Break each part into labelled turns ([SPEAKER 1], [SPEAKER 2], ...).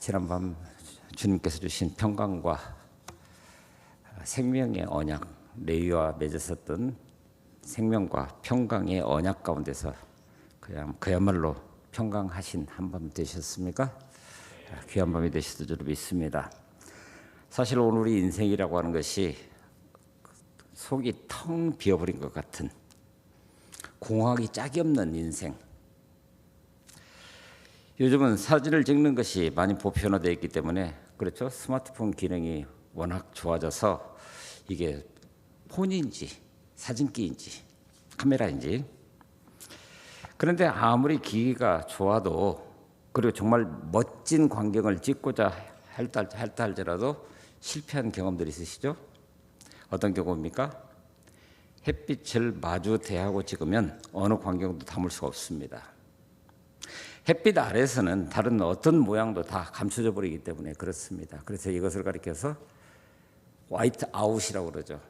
[SPEAKER 1] 지난밤 주님께서 주신 평강과 생명의 언약, 레위와 맺었었던 생명과 평강의 언약 가운데서 그야말로 평강하신 한밤 되셨습니까? 귀한 밤이 되셨을 줄 믿습니다. 사실 오늘 우리 인생이라고 하는 것이 속이 텅 비어버린 것 같은 공허하기 짝이 없는 인생. 요즘은 사진을 찍는 것이 많이 보편화되어 있기 때문에 그렇죠. 스마트폰 기능이 워낙 좋아져서 이게 폰인지 사진기인지 카메라인지, 그런데 아무리 기기가 좋아도 그리고 정말 멋진 광경을 찍고자 할다 할지라도 실패한 경험들이 있으시죠? 어떤 경우입니까? 햇빛을 마주 대하고 찍으면 어느 광경도 담을 수가 없습니다. 햇빛 아래서는 다른 어떤 모양도 다 감춰져 버리기 때문에 그렇습니다. 그래서 이것을 가리켜서 화이트 아웃이라고 그러죠.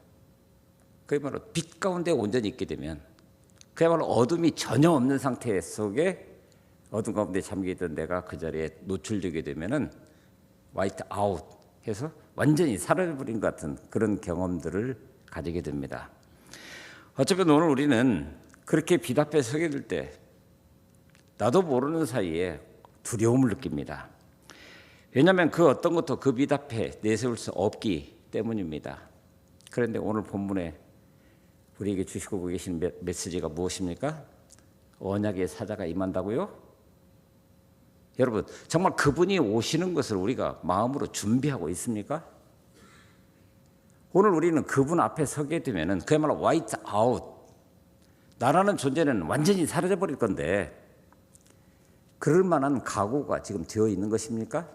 [SPEAKER 1] 그야말로 빛 가운데 온전히 있게 되면 그야말로 어둠이 전혀 없는 상태 속에 어둠 가운데 잠기던 내가 그 자리에 노출되게 되면은 화이트 아웃 해서 완전히 사라져버린 것 같은 그런 경험들을 가지게 됩니다. 어쩌면 오늘 우리는 그렇게 빛 앞에 서게 될 때 나도 모르는 사이에 두려움을 느낍니다. 왜냐하면 그 어떤 것도 그 빛 앞에 내세울 수 없기 때문입니다. 그런데 오늘 본문에 우리에게 주시고 계신 메시지가 무엇입니까? 언약의 사자가 임한다고요? 여러분, 정말 그분이 오시는 것을 우리가 마음으로 준비하고 있습니까? 오늘 우리는 그분 앞에 서게 되면은 그야말로 화이트 아웃, 나라는 존재는 완전히 사라져버릴 건데 그럴 만한 각오가 지금 되어 있는 것입니까?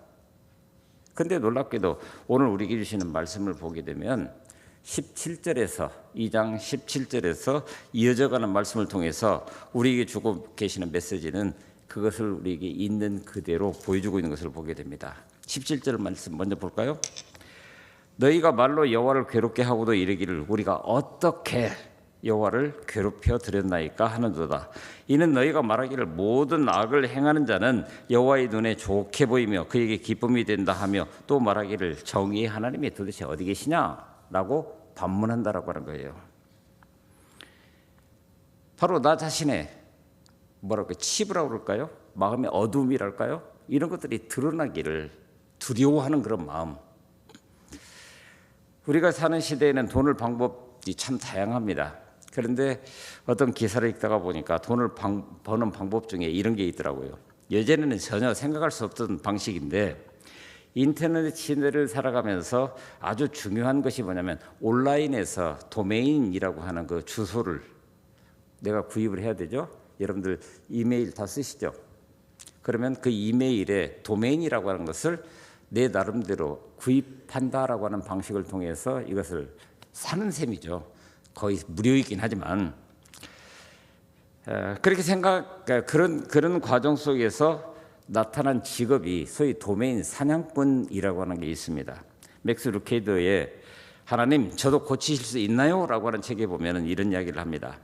[SPEAKER 1] 그런데 놀랍게도 오늘 우리에게 주시는 말씀을 보게 되면 17절에서 2장 17절에서 이어져가는 말씀을 통해서 우리에게 주고 계시는 메시지는 그것을 우리에게 있는 그대로 보여주고 있는 것을 보게 됩니다. 17절 말씀 먼저 볼까요? 너희가 말로 여호와를 괴롭게 하고도 이르기를 우리가 어떻게 여호와를 괴롭혀 드렸나이까 하는도다. 이는 너희가 말하기를 모든 악을 행하는 자는 여호와의 눈에 좋게 보이며 그에게 기쁨이 된다 하며 또 말하기를 정의의 하나님이 도대체 어디 계시냐라고 반문한다라고 하는 거예요. 바로 나 자신의 치부라고 그럴까요? 마음의 어둠이랄까요? 이런 것들이 드러나기를 두려워하는 그런 마음. 우리가 사는 시대에는 돈을 방법이 참 다양합니다. 그런데 어떤 기사를 읽다가 보니까 돈을 버는 방법 중에 이런 게 있더라고요. 예전에는 전혀 생각할 수 없던 방식인데 인터넷 시대를 살아가면서 아주 중요한 것이 뭐냐면 온라인에서 도메인이라고 하는 그 주소를 내가 구입을 해야 되죠. 여러분들 이메일 다 쓰시죠? 그러면 그 이메일에 도메인이라고 하는 것을 내 나름대로 구입한다라고 하는 방식을 통해서 이것을 사는 셈이죠. 거의 무료이긴 하지만 그렇게 그런 과정 속에서 나타난 직업이 소위 도메인 사냥꾼이라고 하는 게 있습니다. 맥스 루케이더의 하나님 저도 고치실 수 있나요? 라고 하는 책에 보면 이런 이야기를 합니다.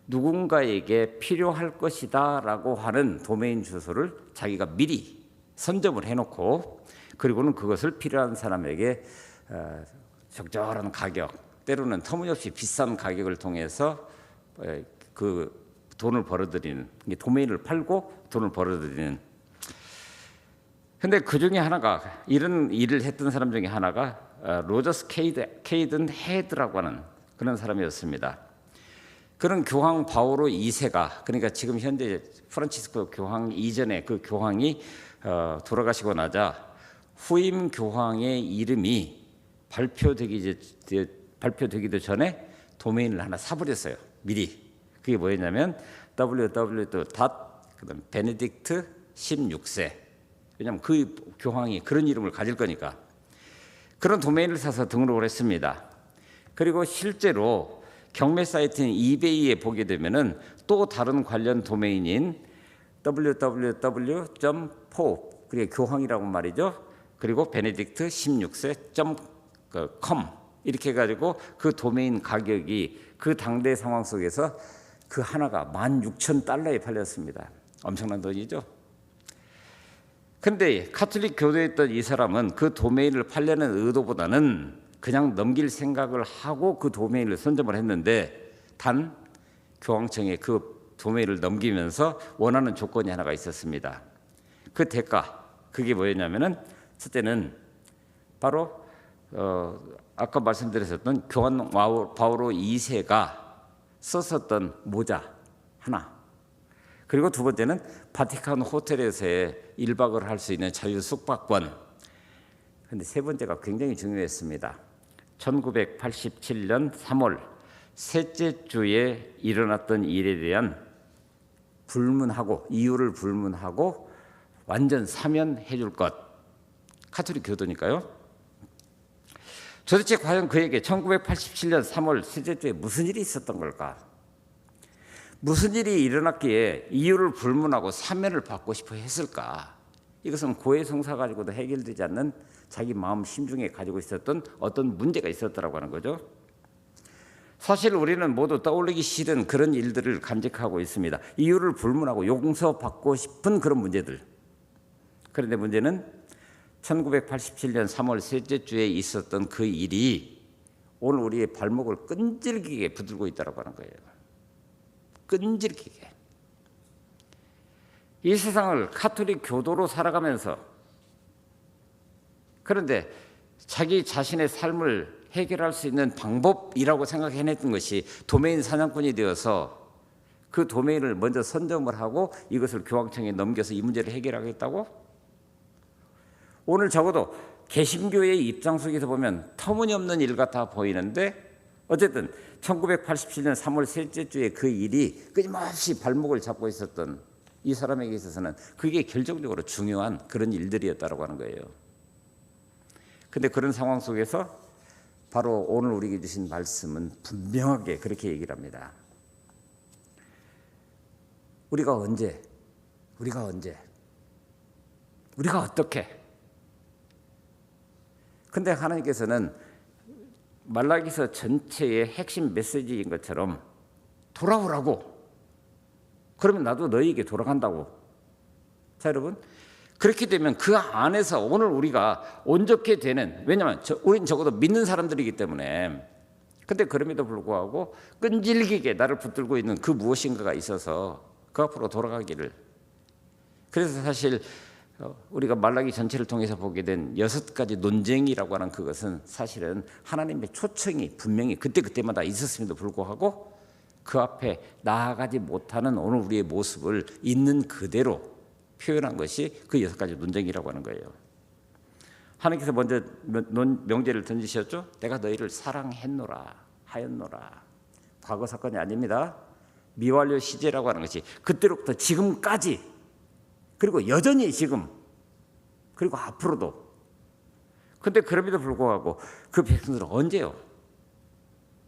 [SPEAKER 1] 누군가에게 필요할 것이다 라고 하는 도메인 주소를 자기가 미리 선점을 해놓고 그리고는 그것을 필요한 사람에게 적절한 가격, 때로는 터무니없이 비싼 가격을 통해서 그 돈을 벌어들이는, 도메인을 팔고 돈을 벌어들이는. 근데 그 중에 하나가, 이런 일을 했던 사람 중에 하나가 로저스 케이든 헤드라고 하는 그런 사람이었습니다. 그런 교황 바오로 2세가, 그러니까 지금 현재 프란치스코 교황 이전에 그 교황이 돌아가시고 나자 후임 교황의 이름이 발표되기도 전에 도메인을 하나 사버렸어요. 미리. 그게 뭐였냐면 www.베네딕트 16세. 왜냐하면 그 교황이 그런 이름을 가질 거니까. 그런 도메인을 사서 등록을 했습니다. 그리고 실제로 경매 사이트인 이베이에 보게 되면은 또 다른 관련 도메인인 www.pope, 그게 교황이라고 말이죠. 그리고 베네딕트 16세.com 이렇게 해가지고 그 도메인 가격이 그 당대 상황 속에서 그 하나가 $16,000에 팔렸습니다. 엄청난 돈이죠. 그런데 가톨릭 교도에 있던 이 사람은 그 도메인을 팔려는 의도보다는 그냥 넘길 생각을 하고 그 도메인을 선점을 했는데, 단 교황청에 그 도메인을 넘기면서 원하는 조건이 하나가 있었습니다. 그 대가, 그게 뭐였냐면은 첫째는 바로 아까 말씀드렸었던 교황 바오로 2세가 썼었던 모자 하나, 그리고 두 번째는 바티칸 호텔에서의 1박을 할 수 있는 자유 숙박권. 그런데 세 번째가 굉장히 중요했습니다. 1987년 3월 셋째 주에 일어났던 일에 대한 불문하고, 이유를 불문하고 완전 사면해 줄 것. 가톨릭 교도니까요. 도대체 과연 그에게 1987년 3월 셋째 주에 무슨 일이 있었던 걸까? 무슨 일이 일어났기에 이유를 불문하고 사면을 받고 싶어 했을까? 이것은 고해성사 가지고도 해결되지 않는 자기 마음 심중에 가지고 있었던 어떤 문제가 있었더라고 하는 거죠. 사실 우리는 모두 떠올리기 싫은 그런 일들을 간직하고 있습니다. 이유를 불문하고 용서받고 싶은 그런 문제들. 그런데 문제는 1987년 3월 셋째 주에 있었던 그 일이 오늘 우리의 발목을 끈질기게 붙들고 있다고 하는 거예요. 끈질기게. 이 세상을 가톨릭 교도로 살아가면서, 그런데 자기 자신의 삶을 해결할 수 있는 방법이라고 생각해냈던 것이 도메인 사냥꾼이 되어서 그 도메인을 먼저 선점을 하고 이것을 교황청에 넘겨서 이 문제를 해결하겠다고? 오늘 적어도 개신교의 입장 속에서 보면 터무니없는 일 같아 보이는데, 어쨌든 1987년 3월 셋째 주에 그 일이 끊임없이 발목을 잡고 있었던 이 사람에게 있어서는 그게 결정적으로 중요한 그런 일들이었다고 하는 거예요. 그런데 그런 상황 속에서 바로 오늘 우리에게 주신 말씀은 분명하게 그렇게 얘기를 합니다. 우리가 언제, 우리가 어떻게. 근데 하나님께서는 말라기서 전체의 핵심 메시지인 것처럼 돌아오라고, 그러면 나도 너희에게 돌아간다고. 자, 여러분, 그렇게 되면 그 안에서 오늘 우리가 온전케 되는, 왜냐하면 우린 적어도 믿는 사람들이기 때문에. 근데 그럼에도 불구하고 끈질기게 나를 붙들고 있는 그 무엇인가가 있어서 그 앞으로 돌아가기를. 그래서 사실 우리가 말라기 전체를 통해서 보게 된 6가지 논쟁이라고 하는 그것은 사실은 하나님의 초청이 분명히 그때마다 있었음에도 불구하고 그 앞에 나아가지 못하는 오늘 우리의 모습을 있는 그대로 표현한 것이 그 6가지 논쟁이라고 하는 거예요. 하나님께서 먼저 명제를 던지셨죠. 내가 너희를 사랑했노라 하였노라. 과거 사건이 아닙니다. 미완료 시제라고 하는 것이 그때로부터 지금까지, 그리고 여전히 지금, 그리고 앞으로도. 그런데 그럼에도 불구하고 그 백성들은 언제요?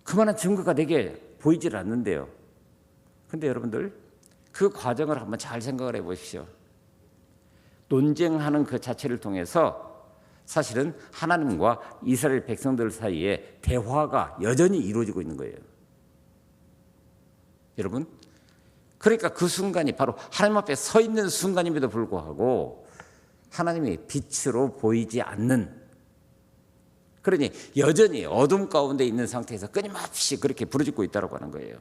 [SPEAKER 1] 그만한 증거가 내게 보이질 않는데요. 그런데 여러분들 그 과정을 한번 잘 생각을 해보십시오. 논쟁하는 그 자체를 통해서 사실은 하나님과 이스라엘 백성들 사이에 대화가 여전히 이루어지고 있는 거예요. 여러분, 그러니까 그 순간이 바로 하나님 앞에 서 있는 순간임에도 불구하고 하나님의 빛으로 보이지 않는, 그러니 여전히 어둠 가운데 있는 상태에서 끊임없이 그렇게 부르짖고 있다고 하는 거예요.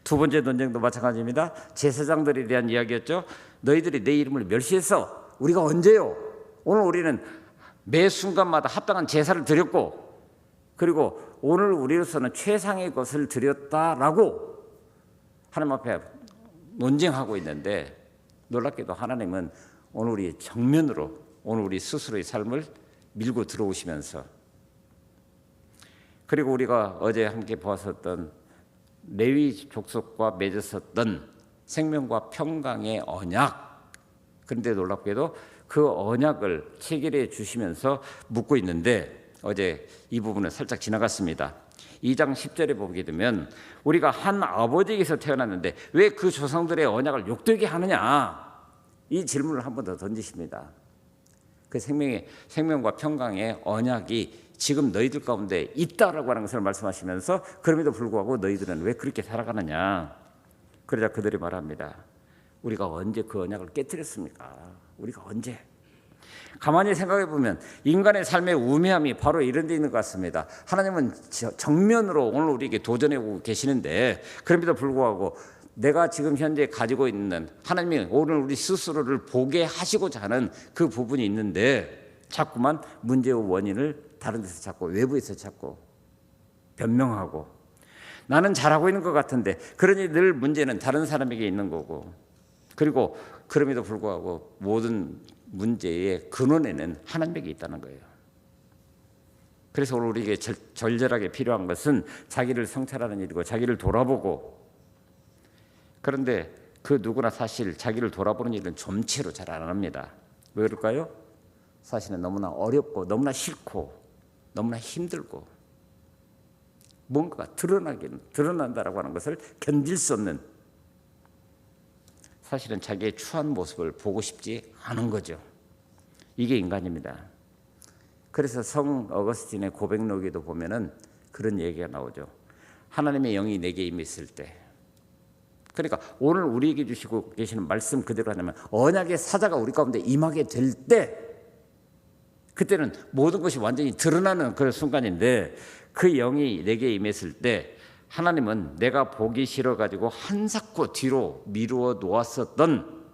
[SPEAKER 1] 두 번째 논쟁도 마찬가지입니다. 제사장들에 대한 이야기였죠. 너희들이 내 이름을 멸시해서 우리가 언제요? 오늘 우리는 매 순간마다 합당한 제사를 드렸고, 그리고 오늘 우리로서는 최상의 것을 드렸다라고 하나님 앞에 논쟁하고 있는데, 놀랍게도 하나님은 오늘 우리의 정면으로 오늘 우리 스스로의 삶을 밀고 들어오시면서, 그리고 우리가 어제 함께 보았었던 레위 족속과 맺었었던 생명과 평강의 언약, 그런데 놀랍게도 그 언약을 체결해 주시면서 묻고 있는데, 어제 이 부분을 살짝 지나갔습니다. 2장 10절에 보게 되면 우리가 한 아버지에게서 태어났는데 왜 그 조상들의 언약을 욕되게 하느냐, 이 질문을 한 번 더 던지십니다. 그 생명과 평강의 언약이 지금 너희들 가운데 있다라고 하는 것을 말씀하시면서 그럼에도 불구하고 너희들은 왜 그렇게 살아가느냐. 그러자 그들이 말합니다. 우리가 언제 그 언약을 깨뜨렸습니까? 우리가 언제? 가만히 생각해 보면 인간의 삶의 우매함이 바로 이런 데 있는 것 같습니다. 하나님은 정면으로 오늘 우리에게 도전해 오고 계시는데, 그럼에도 불구하고 내가 지금 현재 가지고 있는, 하나님이 오늘 우리 스스로를 보게 하시고자 하는 그 부분이 있는데, 자꾸만 문제의 원인을 다른 데서 찾고 외부에서 찾고 변명하고, 나는 잘하고 있는 것 같은데, 그러니 늘 문제는 다른 사람에게 있는 거고, 그리고 그럼에도 불구하고 모든 문제의 근원에는 하나님에게 있다는 거예요. 그래서 오늘 우리에게 절절하게 필요한 것은 자기를 성찰하는 일이고, 자기를 돌아보고, 그런데 그 누구나 사실 자기를 돌아보는 일은 점체로 잘 안 합니다. 왜 그럴까요? 사실은 너무나 어렵고 너무나 싫고 너무나 힘들고, 뭔가가 드러난다라고 하는 것을 견딜 수 없는, 사실은 자기의 추한 모습을 보고 싶지 않은 거죠. 이게 인간입니다. 그래서 성 어거스틴의 고백록에도 보면은 그런 얘기가 나오죠. 하나님의 영이 내게 임했을 때, 그러니까 오늘 우리에게 주시고 계시는 말씀 그대로 하면 언약의 사자가 우리 가운데 임하게 될 때, 그때는 모든 것이 완전히 드러나는 그런 순간인데, 그 영이 내게 임했을 때 하나님은 내가 보기 싫어가지고 한사코 뒤로 미루어 놓았었던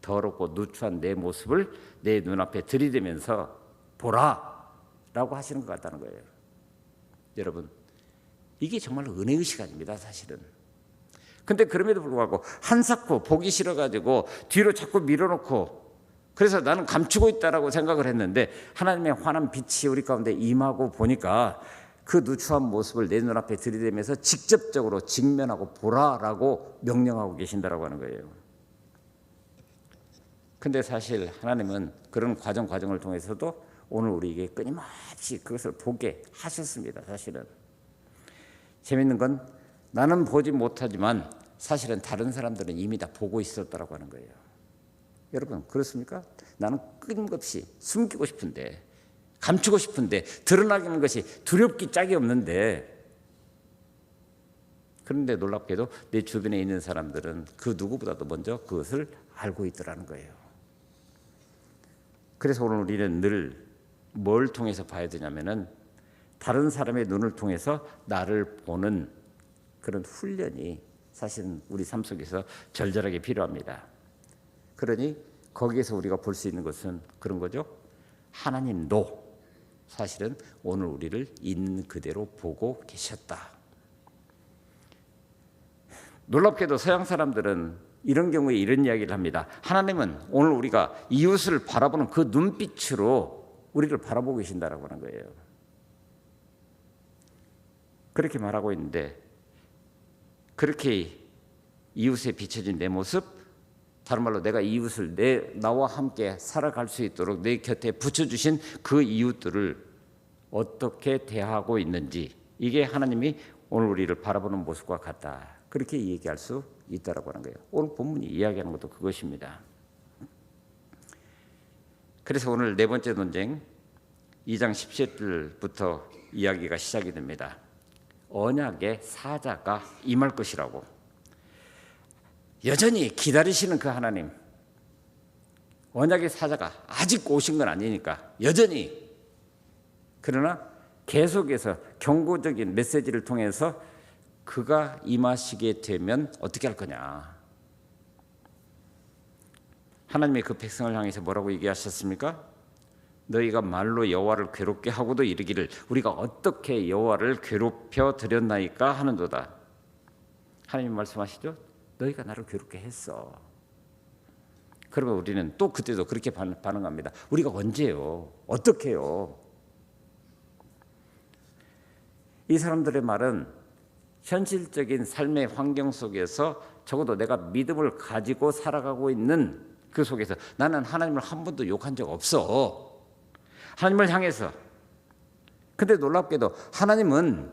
[SPEAKER 1] 더럽고 누추한 내 모습을 내 눈앞에 들이대면서 보라 라고 하시는 것 같다는 거예요. 여러분, 이게 정말 은혜의 시간입니다, 사실은. 근데 그럼에도 불구하고 한사코 보기 싫어가지고 뒤로 자꾸 밀어놓고, 그래서 나는 감추고 있다라고 생각을 했는데, 하나님의 환한 빛이 우리 가운데 임하고 보니까 그 누추한 모습을 내 눈앞에 들이대면서 직접적으로 직면하고 보라라고 명령하고 계신다라고 하는 거예요. 근데 사실 하나님은 그런 과정을 통해서도 오늘 우리에게 끊임없이 그것을 보게 하셨습니다. 사실은 재밌는 건, 나는 보지 못하지만 사실은 다른 사람들은 이미 다 보고 있었다라고 하는 거예요. 여러분, 그렇습니까? 나는 끊임없이 숨기고 싶은데, 감추고 싶은데, 드러나는 것이 두렵기 짝이 없는데, 그런데 놀랍게도 내 주변에 있는 사람들은 그 누구보다도 먼저 그것을 알고 있더라는 거예요. 그래서 오늘 우리는 늘 뭘 통해서 봐야 되냐면은, 다른 사람의 눈을 통해서 나를 보는 그런 훈련이 사실은 우리 삶 속에서 절절하게 필요합니다. 그러니 거기에서 우리가 볼 수 있는 것은 그런 거죠. 하나님도 사실은 오늘 우리를 있는 그대로 보고 계셨다. 놀랍게도 서양 사람들은 이런 경우에 이런 이야기를 합니다. 하나님은 오늘 우리가 이웃을 바라보는 그 눈빛으로 우리를 바라보고 계신다라고 하는 거예요. 그렇게 말하고 있는데, 그렇게 이웃에 비춰진 내 모습, 다른 말로 내가 이웃을 나와 함께 살아갈 수 있도록 내 곁에 붙여주신 그 이웃들을 어떻게 대하고 있는지, 이게 하나님이 오늘 우리를 바라보는 모습과 같다, 그렇게 얘기할 수 있다라고 하는 거예요. 오늘 본문이 이야기하는 것도 그것입니다. 그래서 오늘 네 번째 논쟁 2장 17절부터 이야기가 시작이 됩니다. 언약의 사자가 임할 것이라고. 여전히 기다리시는 그 하나님, 언약의 사자가 아직 오신 건 아니니까 여전히, 그러나 계속해서 경고적인 메시지를 통해서 그가 임하시게 되면 어떻게 할 거냐. 하나님의 그 백성을 향해서 뭐라고 얘기하셨습니까? 너희가 말로 여호와를 괴롭게 하고도 이르기를 우리가 어떻게 여호와를 괴롭혀 드렸나이까 하는도다. 하나님 말씀하시죠. 너희가 나를 괴롭게 했어. 그러면 우리는 또 그때도 그렇게 반응합니다. 우리가 언제요? 어떻게요? 이 사람들의 말은 현실적인 삶의 환경 속에서 적어도 내가 믿음을 가지고 살아가고 있는 그 속에서 나는 하나님을 한 번도 욕한 적 없어. 하나님을 향해서. 근데 놀랍게도 하나님은,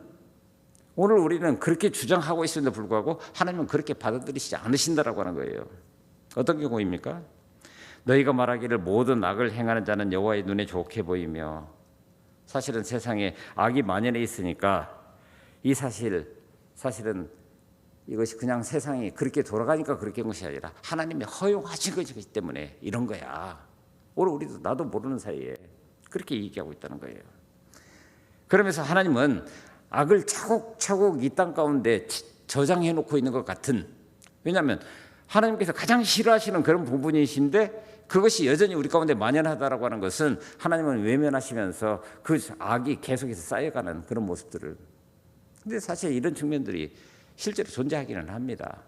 [SPEAKER 1] 오늘 우리는 그렇게 주장하고 있음에도 불구하고 하나님은 그렇게 받아들이시지 않으신다라고 하는 거예요. 어떤 경우입니까? 너희가 말하기를 모든 악을 행하는 자는 여호와의 눈에 좋게 보이며, 사실은 세상에 악이 만연해 있으니까 이 사실은 이것이 그냥 세상이 그렇게 돌아가니까 그렇게 한 것이 아니라 하나님이 허용하신 것이기 때문에 이런 거야. 오늘 우리도 나도 모르는 사이에 그렇게 얘기하고 있다는 거예요. 그러면서 하나님은 악을 차곡차곡 이 땅 가운데 저장해 놓고 있는 것 같은, 왜냐하면 하나님께서 가장 싫어하시는 그런 부분이신데 그것이 여전히 우리 가운데 만연하다라고 하는 것은 하나님은 외면하시면서 그 악이 계속해서 쌓여가는 그런 모습들을, 근데 사실 이런 측면들이 실제로 존재하기는 합니다.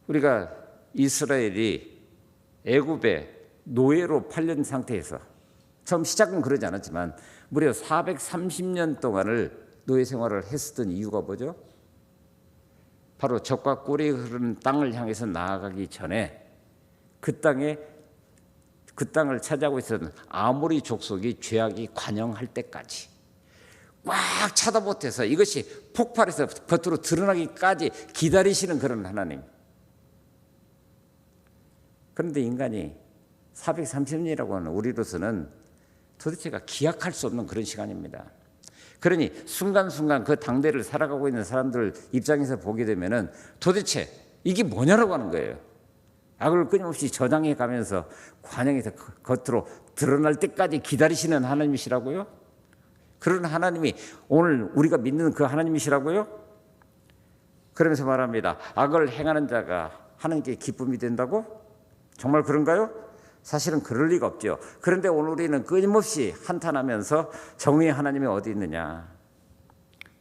[SPEAKER 1] 우리가 이스라엘이 애굽의 노예로 팔린 상태에서 처음 시작은 그러지 않았지만 무려 430년 동안을 노예 생활을 했었던 이유가 뭐죠? 바로 젖과 꿀이 흐르는 땅을 향해서 나아가기 전에 그 땅을 차지하고 있었던 아모리 족속이 죄악이 관영할 때까지 꽉 쳐다보태서 이것이 폭발해서 겉으로 드러나기까지 기다리시는 그런 하나님. 그런데 인간이 430년이라고 하는 우리로서는 도대체가 기약할 수 없는 그런 시간입니다. 그러니 순간순간 그 당대를 살아가고 있는 사람들 입장에서 보게 되면은 도대체 이게 뭐냐라고 하는 거예요. 악을 끊임없이 저장해 가면서 관영에서 겉으로 드러날 때까지 기다리시는 하나님이시라고요? 그런 하나님이 오늘 우리가 믿는 그 하나님이시라고요? 그러면서 말합니다. 악을 행하는 자가 하나님께 기쁨이 된다고? 정말 그런가요? 사실은 그럴 리가 없죠. 그런데 오늘 우리는 끊임없이 한탄하면서 정의의 하나님이 어디 있느냐,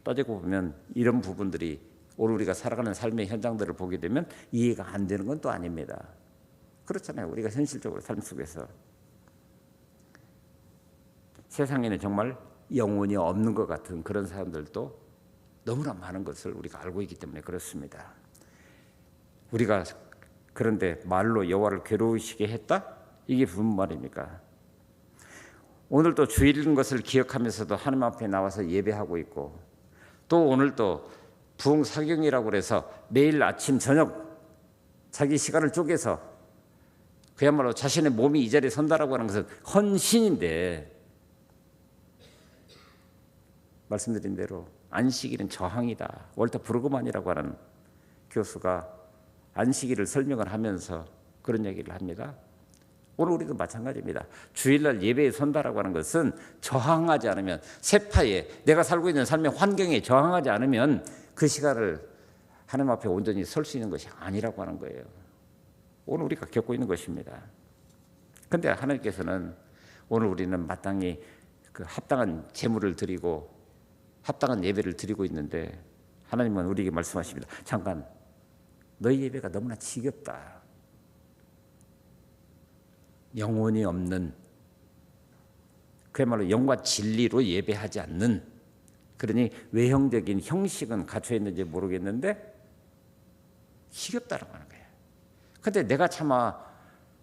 [SPEAKER 1] 따지고 보면 이런 부분들이 오늘 우리가 살아가는 삶의 현장들을 보게 되면 이해가 안 되는 건 또 아닙니다. 그렇잖아요. 우리가 현실적으로 삶 속에서 세상에는 정말 영혼이 없는 것 같은 그런 사람들도 너무나 많은 것을 우리가 알고 있기 때문에 그렇습니다. 우리가 그런데 말로 여호와를 괴로우시게 했다? 이게 무슨 말입니까? 오늘도 주일인 것을 기억하면서도 하나님 앞에 나와서 예배하고 있고, 또 오늘도 부흥사경이라고 해서 매일 아침 저녁 자기 시간을 쪼개서 그야말로 자신의 몸이 이 자리에 선다라고 하는 것은 헌신인데, 말씀드린 대로 안식일은 저항이다. 월터 브루그만이라고 하는 교수가 안식일을 설명을 하면서 그런 얘기를 합니다. 오늘 우리도 마찬가지입니다. 주일날 예배에 선다라고 하는 것은 저항하지 않으면, 세파에 내가 살고 있는 삶의 환경에 저항하지 않으면 그 시간을 하나님 앞에 온전히 설 수 있는 것이 아니라고 하는 거예요. 오늘 우리가 겪고 있는 것입니다. 그런데 하나님께서는 오늘 우리는 마땅히 그 합당한 제물을 드리고 합당한 예배를 드리고 있는데, 하나님은 우리에게 말씀하십니다. 잠깐, 너희 예배가 너무나 지겹다. 영혼이 없는, 그야말로 영과 진리로 예배하지 않는, 그러니 외형적인 형식은 갖춰 있는지 모르겠는데 지겹다라고 하는 거예요. 그런데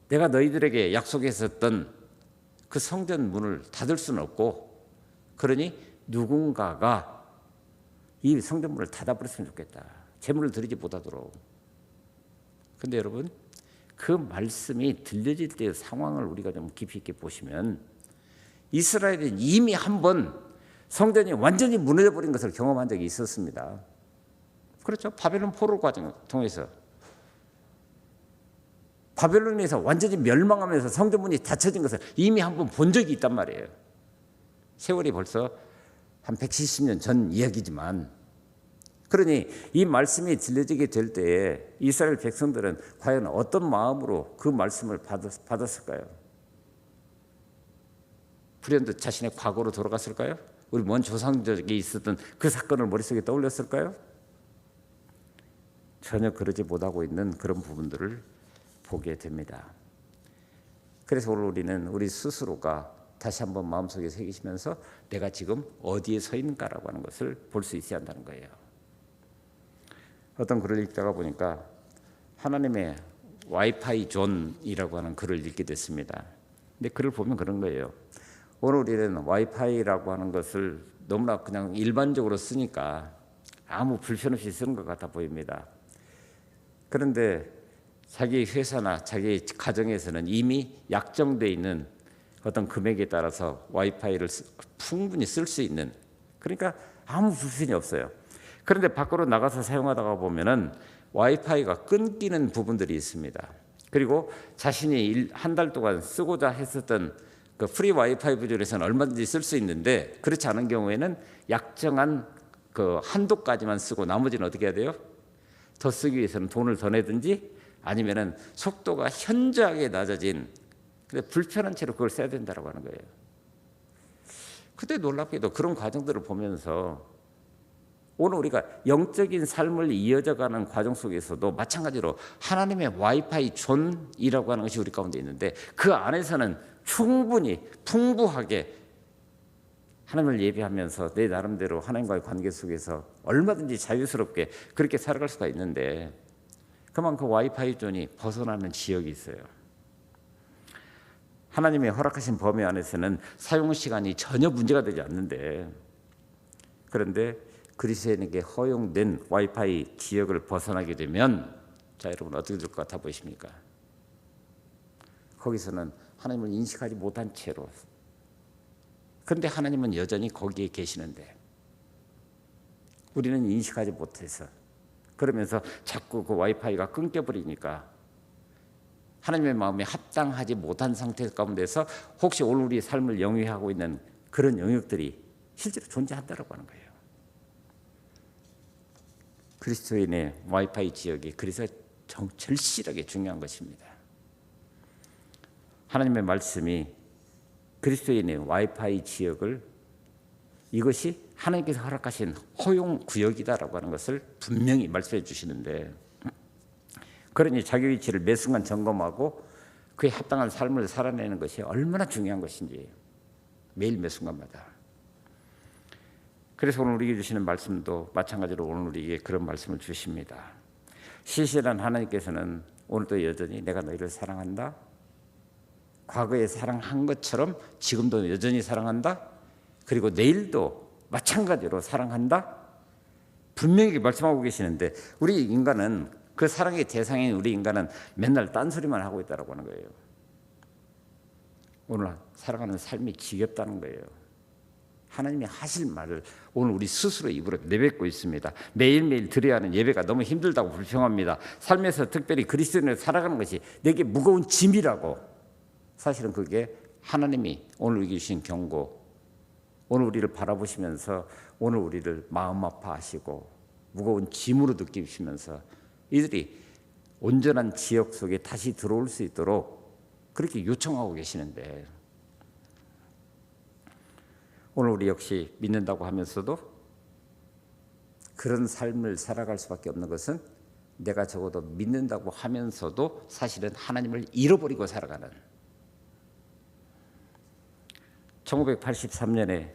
[SPEAKER 1] 내가 너희들에게 약속했었던 그 성전 문을 닫을 수는 없고, 그러니 누군가가 이 성전 문을 닫아버렸으면 좋겠다. 제물을 드리지 못하도록. 그런데 여러분, 그 말씀이 들려질 때의 상황을 우리가 좀 깊이 있게 보시면, 이스라엘은 이미 한번 성전이 완전히 무너져 버린 것을 경험한 적이 있었습니다. 그렇죠? 바벨론 포로 과정을 통해서 바벨론에서 완전히 멸망하면서 성전문이 닫혀진 것을 이미 한번 본 적이 있단 말이에요. 세월이 벌써 한 170년 전 이야기지만, 그러니 이 말씀이 들려지게 될 때에 이스라엘 백성들은 과연 어떤 마음으로 그 말씀을 받았을까요? 불현듯 자신의 과거로 돌아갔을까요? 우리 먼 조상적이 있었던 그 사건을 머릿속에 떠올렸을까요? 전혀 그러지 못하고 있는 그런 부분들을 보게 됩니다. 그래서 오늘 우리는 우리 스스로가 다시 한번 마음속에 새기시면서 내가 지금 어디에 서 있는가라고 하는 것을 볼 수 있어야 한다는 거예요. 어떤 글을 읽다가 보니까 하나님의 와이파이 존이라고 하는 글을 읽게 됐습니다. 근데 글을 보면 그런 거예요. 오늘 우리는 와이파이라고 하는 것을 너무나 그냥 일반적으로 쓰니까 아무 불편 없이 쓰는 것 같아 보입니다. 그런데 자기 회사나 자기 가정에서는 이미 약정되어 있는 어떤 금액에 따라서 와이파이를 충분히 쓸 수 있는, 그러니까 아무 불편이 없어요. 그런데 밖으로 나가서 사용하다가 보면은 와이파이가 끊기는 부분들이 있습니다. 그리고 자신이 한 달 동안 쓰고자 했었던 그 프리 와이파이 부족에서는 얼마든지 쓸 수 있는데, 그렇지 않은 경우에는 약정한 그 한도까지만 쓰고 나머지는 어떻게 해야 돼요? 더 쓰기 위해서는 돈을 더 내든지 아니면은 속도가 현저하게 낮아진, 근데 불편한 채로 그걸 써야 된다라고 하는 거예요. 그때 놀랍게도 그런 과정들을 보면서 오늘 우리가 영적인 삶을 이어져가는 과정 속에서도 마찬가지로 하나님의 와이파이 존이라고 하는 것이 우리 가운데 있는데, 그 안에서는 충분히 풍부하게 하나님을 예배하면서 내 나름대로 하나님과의 관계 속에서 얼마든지 자유스럽게 그렇게 살아갈 수가 있는데, 그만 그 와이파이 존이 벗어나는 지역이 있어요. 하나님의 허락하신 범위 안에서는 사용 시간이 전혀 문제가 되지 않는데, 그런데 그리스도인에게 허용된 와이파이 지역을 벗어나게 되면, 자 여러분 어떻게 될 것 같아 보이십니까? 거기서는 하나님을 인식하지 못한 채로, 그런데 하나님은 여전히 거기에 계시는데 우리는 인식하지 못해서, 그러면서 자꾸 그 와이파이가 끊겨버리니까 하나님의 마음에 합당하지 못한 상태 가운데서 혹시 오늘 우리의 삶을 영위하고 있는 그런 영역들이 실제로 존재한다고 하는 거예요. 그리스도인의 와이파이 지역이 그래서 절실하게 중요한 것입니다. 하나님의 말씀이 그리스도인의 와이파이 지역을, 이것이 하나님께서 허락하신 허용 구역이다라고 하는 것을 분명히 말씀해 주시는데, 그러니 자기 위치를 매 순간 점검하고 그에 합당한 삶을 살아내는 것이 얼마나 중요한 것인지 매일 매 순간마다. 그래서 오늘 우리에게 주시는 말씀도 마찬가지로 오늘 우리에게 그런 말씀을 주십니다. 신실한 하나님께서는 오늘도 여전히 내가 너희를 사랑한다, 과거에 사랑한 것처럼 지금도 여전히 사랑한다, 그리고 내일도 마찬가지로 사랑한다, 분명히 말씀하고 계시는데, 우리 인간은, 그 사랑의 대상인 우리 인간은 맨날 딴소리만 하고 있다고 하는 거예요. 오늘 살아가는 삶이 지겹다는 거예요. 하나님이 하실 말을 오늘 우리 스스로 입으로 내뱉고 있습니다. 매일매일 드려야 하는 예배가 너무 힘들다고 불평합니다. 삶에서 특별히 그리스도인으로 살아가는 것이 내게 무거운 짐이라고. 사실은 그게 하나님이 오늘 우리에게 주신 경고, 오늘 우리를 바라보시면서 오늘 우리를 마음 아파하시고 무거운 짐으로 느끼시면서 이들이 온전한 지역 속에 다시 들어올 수 있도록 그렇게 요청하고 계시는데, 오늘 우리 역시 믿는다고 하면서도 그런 삶을 살아갈 수밖에 없는 것은, 내가 적어도 믿는다고 하면서도 사실은 하나님을 잃어버리고 살아가는, 1983년에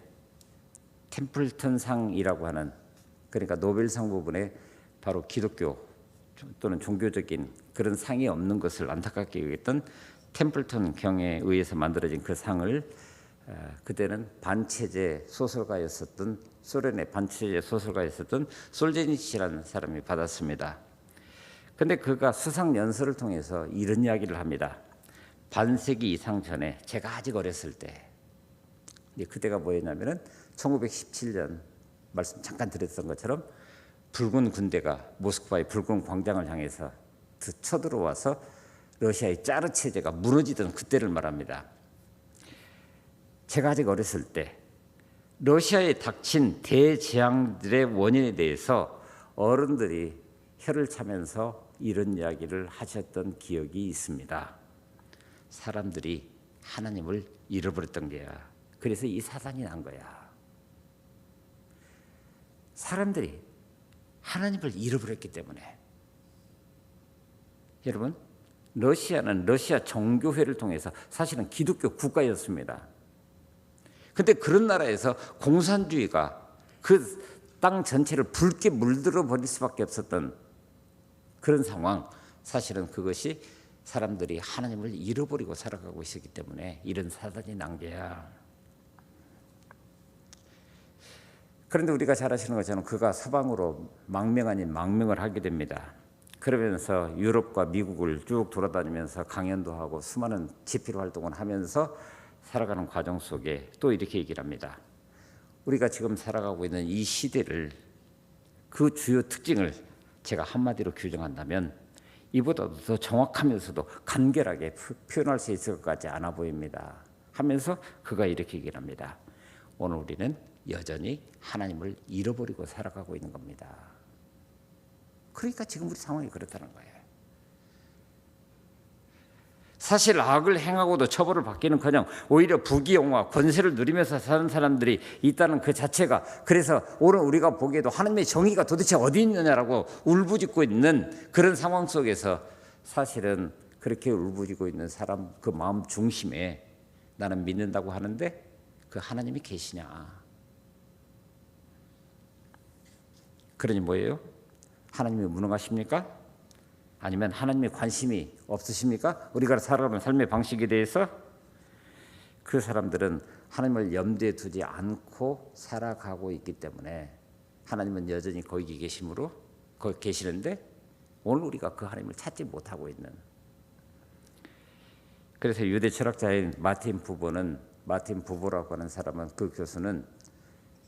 [SPEAKER 1] 템플턴 상이라고 하는, 그러니까 노벨상 부분에 바로 기독교 또는 종교적인 그런 상이 없는 것을 안타깝게 여겼던 템플턴 경에 의해서 만들어진 그 상을, 그때는 반체제 소설가였었던, 소련의 반체제 소설가였었던 솔제니치라는 사람이 받았습니다. 그런데 그가 수상 연설을 통해서 이런 이야기를 합니다. 반세기 이상 전에, 제가 아직 어렸을 때, 그때가 뭐였냐면은 1917년 말씀 잠깐 드렸던 것처럼 붉은 군대가 모스크바의 붉은 광장을 향해서 쳐들어와서 러시아의 짜르 체제가 무너지던 그때를 말합니다. 제가 아직 어렸을 때 러시아에 닥친 대재앙들의 원인에 대해서 어른들이 혀를 차면서 이런 이야기를 하셨던 기억이 있습니다. 사람들이 하나님을 잃어버렸던 거야. 그래서 이 사단이 난 거야. 사람들이 하나님을 잃어버렸기 때문에. 여러분, 러시아는 러시아 정교회를 통해서 사실은 기독교 국가였습니다. 그런데 그런 나라에서 공산주의가 그 땅 전체를 붉게 물들어 버릴 수밖에 없었던 그런 상황, 사실은 그것이 사람들이 하나님을 잃어버리고 살아가고 있었기 때문에 이런 사단이 난 거야. 그런데 우리가 잘 아시는 것처럼 그가 서방으로 망명 아닌 망명을 하게 됩니다. 그러면서 유럽과 미국을 쭉 돌아다니면서 강연도 하고 수많은 집필 활동을 하면서 살아가는 과정 속에 또 이렇게 얘기를 합니다. 우리가 지금 살아가고 있는 이 시대를, 그 주요 특징을 제가 한마디로 규정한다면 이보다도 더 정확하면서도 간결하게 표현할 수 있을 것 같지 않아 보입니다. 하면서 그가 이렇게 얘기를 합니다. 오늘 우리는 여전히 하나님을 잃어버리고 살아가고 있는 겁니다. 그러니까 지금 우리 상황이 그렇다는 거예요. 사실 악을 행하고도 처벌을 받기는커녕 오히려 부귀영화 권세를 누리면서 사는 사람들이 있다는 그 자체가, 그래서 오늘 우리가 보기에도 하나님의 정의가 도대체 어디 있느냐라고 울부짖고 있는 그런 상황 속에서 사실은 그렇게 울부짖고 있는 사람 그 마음 중심에 나는 믿는다고 하는데 그 하나님이 계시냐? 그러니 뭐예요? 하나님이 무능하십니까? 아니면 하나님의 관심이 없으십니까? 우리가 살아가는 삶의 방식에 대해서 그 사람들은 하나님을 염두에 두지 않고 살아가고 있기 때문에 하나님은 여전히 거기 계심으로 거기 계시는데 오늘 우리가 그 하나님을 찾지 못하고 있는. 그래서 유대 철학자인 마틴 부보라고 하는 사람은, 그 교수는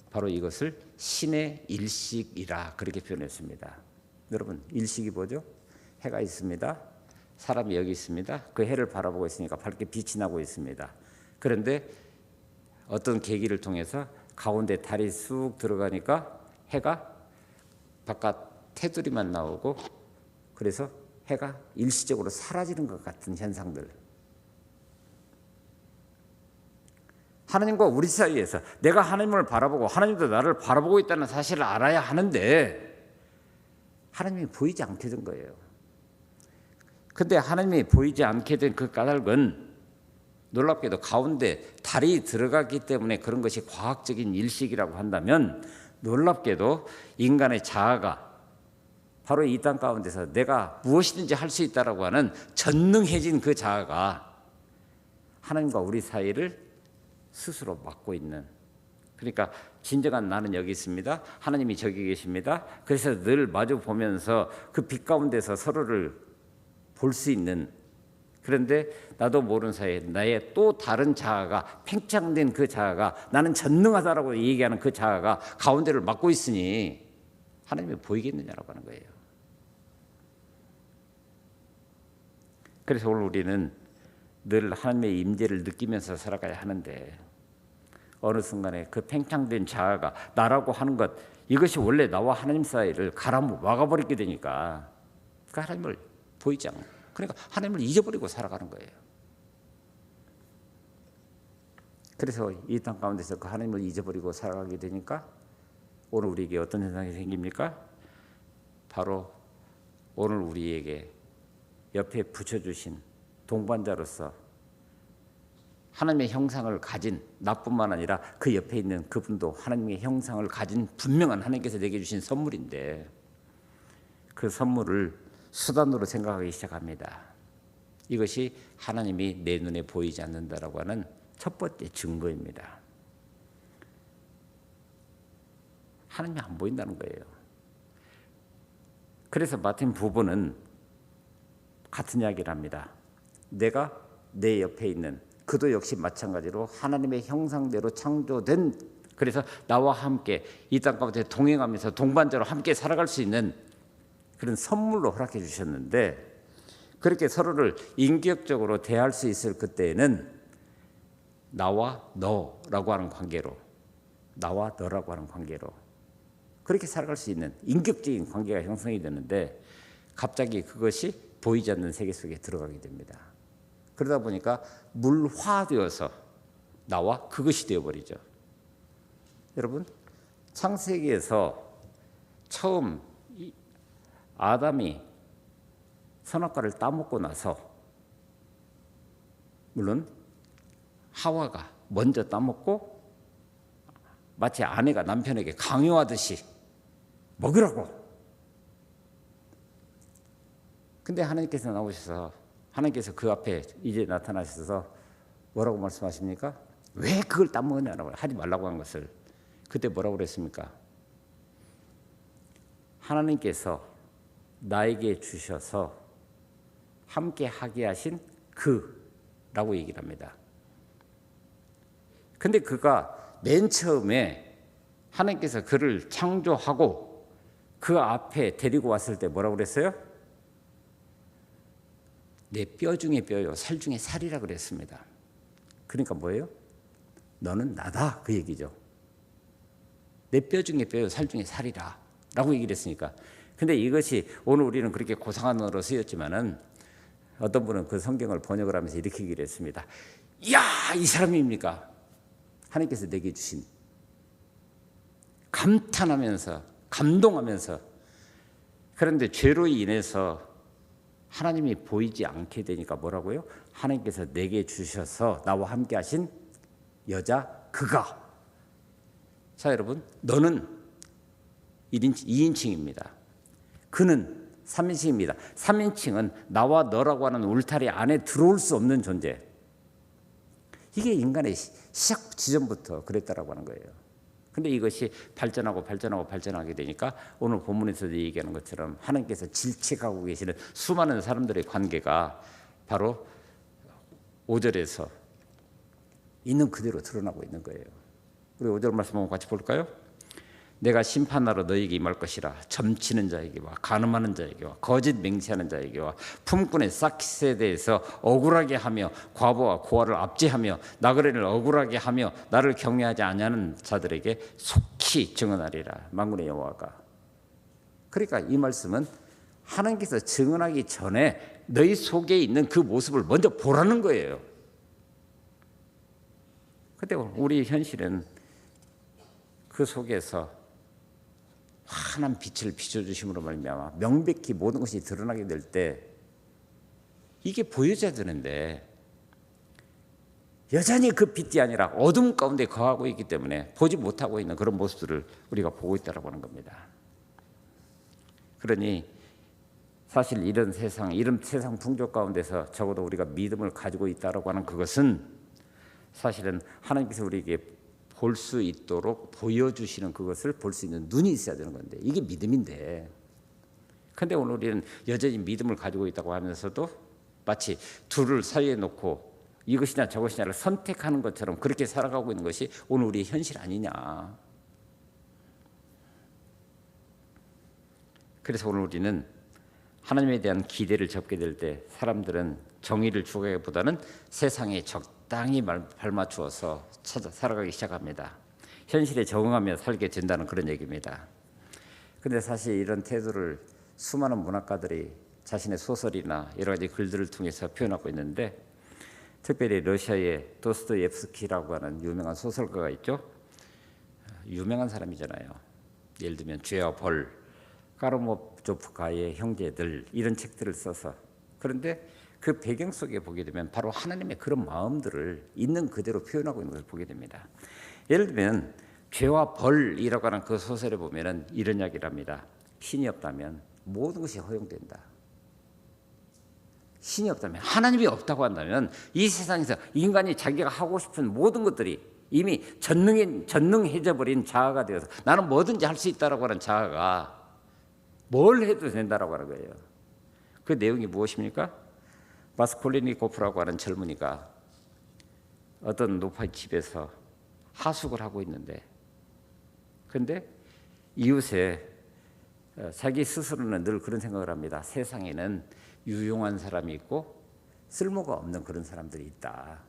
[SPEAKER 1] 바로 이것을 신의 일식이라 그렇게 표현했습니다. 여러분, 일식이 뭐죠? 해가 있습니다. 사람이 여기 있습니다. 그 해를 바라보고 있으니까 밝게 빛이 나고 있습니다. 그런데 어떤 계기를 통해서 가운데 달이 쑥 들어가니까 해가 바깥 테두리만 나오고, 그래서 해가 일시적으로 사라지는 것 같은 현상들. 하나님과 우리 사이에서 내가 하나님을 바라보고 하나님도 나를 바라보고 있다는 사실을 알아야 하는데 하나님이 보이지 않게 된 거예요. 근데 하나님이 보이지 않게 된 그 까닭은 놀랍게도 가운데 달이 들어갔기 때문에 그런 것이 과학적인 일식이라고 한다면, 놀랍게도 인간의 자아가 바로 이 땅 가운데서 내가 무엇이든지 할 수 있다라고 하는 전능해진 그 자아가 하나님과 우리 사이를 스스로 막고 있는, 그러니까 진정한 나는 여기 있습니다. 하나님이 저기 계십니다. 그래서 늘 마주 보면서 그 빛 가운데서 서로를 볼 수 있는, 그런데 나도 모르는 사이에 나의 또 다른 자아가, 팽창된 그 자아가, 나는 전능하다라고 얘기하는 그 자아가 가운데를 막고 있으니 하나님이 보이겠느냐라고 하는 거예요. 그래서 오늘 우리는 늘 하나님의 임재를 느끼면서 살아가야 하는데 어느 순간에 그 팽창된 자아가 나라고 하는 것, 이것이 원래 나와 하나님 사이를 막아버리게 되니까 그 하나님을 보이지 않고, 그러니까 하나님을 잊어버리고 살아가는 거예요. 그래서 이 땅 가운데서 그 하나님을 잊어버리고 살아가게 되니까 오늘 우리에게 어떤 현상이 생깁니까? 바로 오늘 우리에게 옆에 붙여주신 동반자로서 하나님의 형상을 가진 나뿐만 아니라 그 옆에 있는 그분도 하나님의 형상을 가진 분명한 하나님께서 내게 주신 선물인데, 그 선물을 수단으로 생각하기 시작합니다. 이것이 하나님이 내 눈에 보이지 않는다라고 하는 첫 번째 증거입니다. 하나님이 안 보인다는 거예요. 그래서 마틴 부보는 같은 이야기를 합니다. 내가 내 옆에 있는 그도 역시 마찬가지로 하나님의 형상대로 창조된, 그래서 나와 함께 이 땅 가운데 동행하면서 동반자로 함께 살아갈 수 있는 그런 선물로 허락해 주셨는데, 그렇게 서로를 인격적으로 대할 수 있을 그때에는 나와 너라고 하는 관계로, 나와 너라고 하는 관계로 그렇게 살아갈 수 있는 인격적인 관계가 형성이 되는데, 갑자기 그것이 보이지 않는 세계 속에 들어가게 됩니다. 그러다 보니까 물화되어서 나와 그것이 되어버리죠. 여러분, 창세기에서 처음 아담이 선악과를 따먹고 나서, 물론 하와가 먼저 따먹고 마치 아내가 남편에게 강요하듯이 먹으라고. 근데 하나님께서 나오셔서, 하나님께서 그 앞에 이제 나타나셔서 뭐라고 말씀하십니까? 왜 그걸 따먹느냐고, 하지 말라고 한 것을. 그때 뭐라고 그랬습니까? 하나님께서 나에게 주셔서 함께 하게 하신 그라고 얘기를 합니다. 근데 그가 맨 처음에 하나님께서 그를 창조하고 그 앞에 데리고 왔을 때 뭐라고 그랬어요? 내 뼈 중에 뼈요 살 중에 살이라 그랬습니다. 그러니까 뭐예요? 너는 나다 그 얘기죠. 내 뼈 중에 뼈요 살 중에 살이라 라고 얘기를 했으니까. 근데 이것이 오늘 우리는 그렇게 고상한 언어로 쓰였지만은 어떤 분은 그 성경을 번역을 하면서 이렇게 얘기를 했습니다. 이야, 이 사람입니까? 하나님께서 내게 주신, 감탄하면서 감동하면서. 그런데 죄로 인해서 하나님이 보이지 않게 되니까 뭐라고요? 하나님께서 내게 주셔서 나와 함께 하신 여자 그가. 자 여러분, 너는 2인칭입니다. 그는 3인칭입니다. 3인칭은 나와 너라고 하는 울타리 안에 들어올 수 없는 존재. 이게 인간의 시작 지점부터 그랬다라고 하는 거예요. 근데 이것이 발전하게 되니까 오늘 본문에서도 얘기하는 것처럼 하나님께서 질책하고 계시는 수많은 사람들의 관계가 바로 5절에서 있는 그대로 드러나고 있는 거예요. 우리 5절 말씀 한번 같이 볼까요? 내가 심판하러 너에게 임할 것이라. 점치는 자에게와 간음하는 자에게와 거짓 맹세하는 자에게와 품꾼의 싹깃에 대해서 억울하게 하며 과부와 고아를 압제하며 나그네를 억울하게 하며 나를 경외하지 아니하는 자들에게 속히 증언하리라. 만군의 여호와가. 그러니까 이 말씀은 하나님께서 증언하기 전에 너희 속에 있는 그 모습을 먼저 보라는 거예요. 근데 우리 현실은 그 속에서 환한 빛을 비춰주심으로 말미암아 명백히 모든 것이 드러나게 될 때 이게 보여져야 되는데 여전히 그 빛이 아니라 어둠 가운데 거하고 있기 때문에 보지 못하고 있는 그런 모습들을 우리가 보고 있다고 하는 겁니다. 그러니 사실 이런 세상 풍조 가운데서 적어도 우리가 믿음을 가지고 있다고 하는 그것은 사실은 하나님께서 우리에게 볼 수 있도록 보여주시는 그것을 볼 수 있는 눈이 있어야 되는 건데 이게 믿음인데, 그런데 오늘 우리는 여전히 믿음을 가지고 있다고 하면서도 마치 둘을 사이에 놓고 이것이냐 저것이냐를 선택하는 것처럼 그렇게 살아가고 있는 것이 오늘 우리의 현실 아니냐. 그래서 오늘 우리는 하나님에 대한 기대를 접게 될 때 사람들은 정의를 추구하기보다는 세상에 적당히 발맞추어서 살아가기 시작합니다. 현실에 적응하며 살게 된다는 그런 얘기입니다. 그런데 사실 이런 태도를 수많은 문학가들이 자신의 소설이나 여러 가지 글들을 통해서 표현하고 있는데, 특별히 러시아의 도스토옙스키라고 하는 유명한 소설가가 있죠. 유명한 사람이잖아요. 예를 들면 죄와 벌, 카라모조프가의 형제들, 이런 책들을 써서. 그런데 그 배경 속에 보게 되면 바로 하나님의 그런 마음들을 있는 그대로 표현하고 있는 것을 보게 됩니다. 예를 들면 죄와 벌이라고 하는 그 소설에 보면은 이런 이야기를 합니다. 신이 없다면 모든 것이 허용된다. 신이 없다면, 하나님이 없다고 한다면 이 세상에서 인간이 자기가 하고 싶은 모든 것들이 이미 전능해져 버린 자아가 되어서 나는 뭐든지 할 수 있다라고 하는 자아가 뭘 해도 된다라고 하는 거예요. 그 내용이 무엇입니까? 마스콜리니코프라고 하는 젊은이가 어떤 노파의 집에서 하숙을 하고 있는데, 그런데 이웃에 자기 스스로는 늘 그런 생각을 합니다. 세상에는 유용한 사람이 있고 쓸모가 없는 그런 사람들이 있다.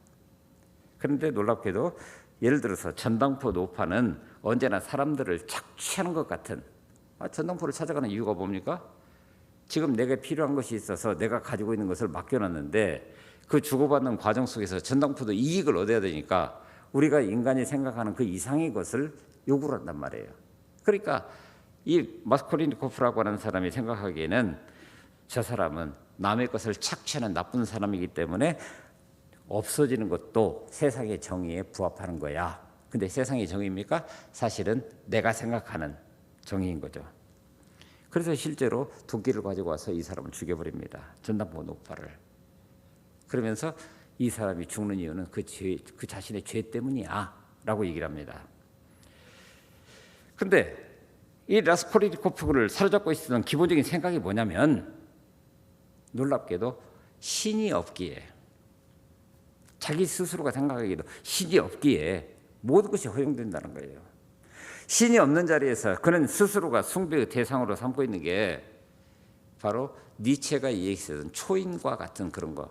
[SPEAKER 1] 그런데 놀랍게도 예를 들어서 전당포 노파는 언제나 사람들을 착취하는 것 같은, 전당포를 찾아가는 이유가 뭡니까? 지금 내가 필요한 것이 있어서 내가 가지고 있는 것을 맡겨놨는데 그 주고받는 과정 속에서 전당포도 이익을 얻어야 되니까 우리가 인간이 생각하는 그 이상의 것을 요구를 한단 말이에요. 그러니까 이 마스콜리니코프라고 하는 사람이 생각하기에는 저 사람은 남의 것을 착취하는 나쁜 사람이기 때문에 없어지는 것도 세상의 정의에 부합하는 거야. 근데 세상의 정의입니까? 사실은 내가 생각하는 정의인 거죠. 그래서 실제로 도끼를 가지고 와서 이 사람을 죽여버립니다. 전당포 노파를. 그러면서 이 사람이 죽는 이유는 그 자신의 죄 때문이야 라고 얘기를 합니다. 그런데 이 라스콜리니코프를 사로잡고 있었던 기본적인 생각이 뭐냐면, 놀랍게도 신이 없기에, 자기 스스로가 생각하기에도 신이 없기에 모든 것이 허용된다는 거예요. 신이 없는 자리에서 그는 스스로가 숭배의 대상으로 삼고 있는 게 바로 니체가 얘기했던 초인과 같은 그런 거.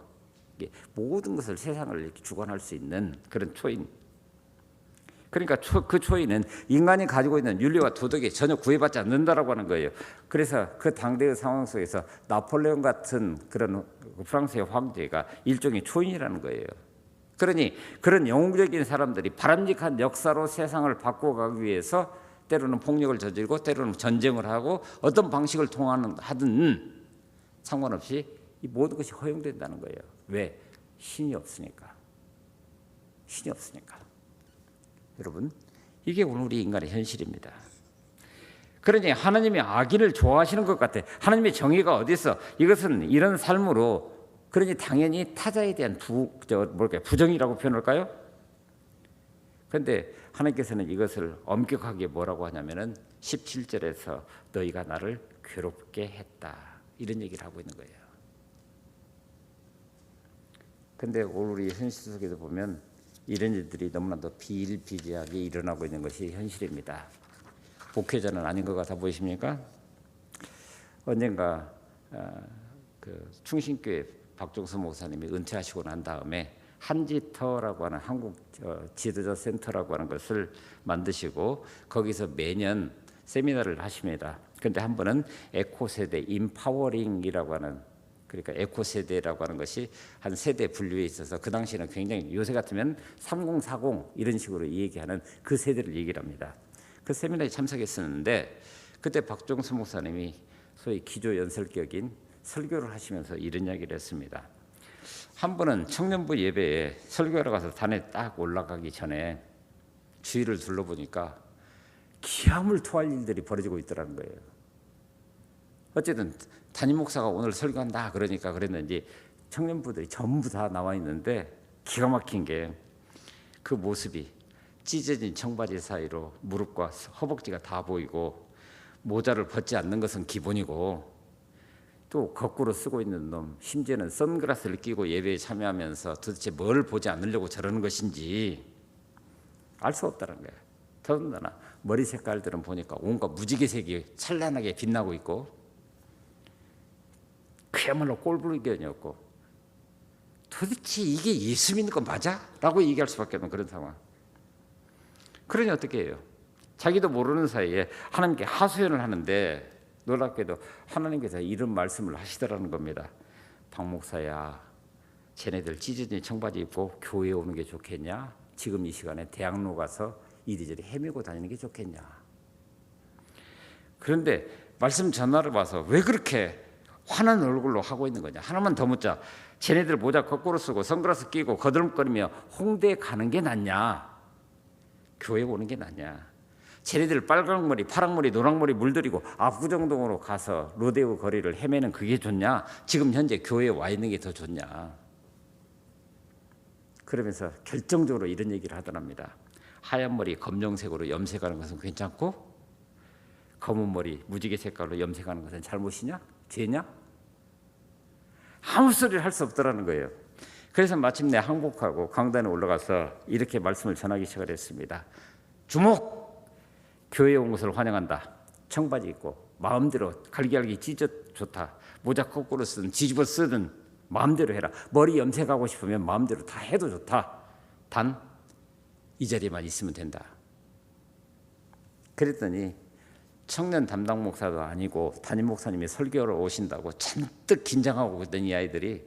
[SPEAKER 1] 모든 것을 세상을 이렇게 주관할 수 있는 그런 초인. 그러니까 그 초인은 인간이 가지고 있는 윤리와 도덕에 전혀 구애받지 않는다라고 하는 거예요. 그래서 그 당대의 상황 속에서 나폴레옹 같은 그런 프랑스의 황제가 일종의 초인이라는 거예요. 그러니 그런 영웅적인 사람들이 바람직한 역사로 세상을 바꿔가기 위해서 때로는 폭력을 저지르고 때로는 전쟁을 하고 어떤 방식을 하든 상관없이 이 모든 것이 허용된다는 거예요. 왜? 신이 없으니까. 신이 없으니까. 여러분, 이게 오늘 우리 인간의 현실입니다. 그러니 하나님이 악인을 좋아하시는 것 같아. 하나님의 정의가 어디 있어? 이것은 이런 삶으로, 그러니 당연히 타자에 대한 부정이라고 표현할까요? 그런데 하나님께서는 이것을 엄격하게 뭐라고 하냐면은 17절에서 너희가 나를 괴롭게 했다, 이런 얘기를 하고 있는 거예요. 그런데 오늘 우리 현실 속에도 보면 이런 일들이 너무나도 비일비재하게 일어나고 있는 것이 현실입니다. 목회자는 아닌 것 같아 보이십니까? 언젠가 그 충신교회 박종수 목사님이 은퇴하시고 난 다음에 한지터라고 하는 한국 지도자 센터라고 하는 것을 만드시고 거기서 매년 세미나를 하십니다. 그런데 한 번은 에코세대 인파워링이라고 하는, 그러니까 에코세대라고 하는 것이 한 세대 분류에 있어서 그 당시에는 굉장히, 요새 같으면 3040 이런 식으로 얘기하는 그 세대를 얘기를 합니다. 그 세미나에 참석했었는데 그때 박종수 목사님이 소위 기조연설격인 설교를 하시면서 이런 이야기를 했습니다. 한 번은 청년부 예배에 설교하러 가서 단에 딱 올라가기 전에 주위를 둘러보니까 기함을 토할 일들이 벌어지고 있더라는 거예요. 어쨌든 담임 목사가 오늘 설교한다 그러니까 그랬는지 청년부들이 전부 다 나와 있는데 기가 막힌 게 그 모습이 찢어진 청바지 사이로 무릎과 허벅지가 다 보이고 모자를 벗지 않는 것은 기본이고 또 거꾸로 쓰고 있는 놈, 심지어는 선글라스를 끼고 예배에 참여하면서 도대체 뭘 보지 않으려고 저러는 것인지 알 수 없다는 거예요. 더군다나 머리 색깔들은 보니까 온갖 무지개색이 찬란하게 빛나고 있고 그야말로 꼴불견이었고 도대체 이게 예수 믿는 거 맞아? 라고 얘기할 수밖에 없는 그런 상황. 그러니 어떻게 해요? 자기도 모르는 사이에 하나님께 하소연을 하는데 놀랍게도 하나님께서 이런 말씀을 하시더라는 겁니다. 박 목사야, 쟤네들 찢어진 청바지 입고 교회에 오는 게 좋겠냐? 지금 이 시간에 대학로 가서 이리저리 헤매고 다니는 게 좋겠냐? 그런데 말씀 전화를 봐서 왜 그렇게 화난 얼굴로 하고 있는 거냐? 하나만 더 묻자. 쟤네들 모자 거꾸로 쓰고 선글라스 끼고 거들먹거리며 홍대에 가는 게 낫냐? 교회에 오는 게 낫냐? 쟤네들 빨강머리, 파랑머리, 노랑머리 물들이고 압구정동으로 가서 로데오 거리를 헤매는 그게 좋냐? 지금 현재 교회에 와 있는 게 더 좋냐? 그러면서 결정적으로 이런 얘기를 하더랍니다. 하얀 머리 검정색으로 염색하는 것은 괜찮고 검은 머리 무지개 색깔로 염색하는 것은 잘못이냐? 죄냐? 아무 소리를 할 수 없더라는 거예요. 그래서 마침내 항복하고 강단에 올라가서 이렇게 말씀을 전하기 시작을 했습니다. 주목! 교회에 온 것을 환영한다. 청바지 입고 마음대로 갈기갈기 찢어 좋다. 모자 거꾸로 쓰든 뒤집어 쓰든 마음대로 해라. 머리 염색하고 싶으면 마음대로 다 해도 좋다. 단 이 자리에만 있으면 된다. 그랬더니 청년 담당 목사도 아니고 담임 목사님이 설교하러 오신다고 잔뜩 긴장하고 있던 이 아이들이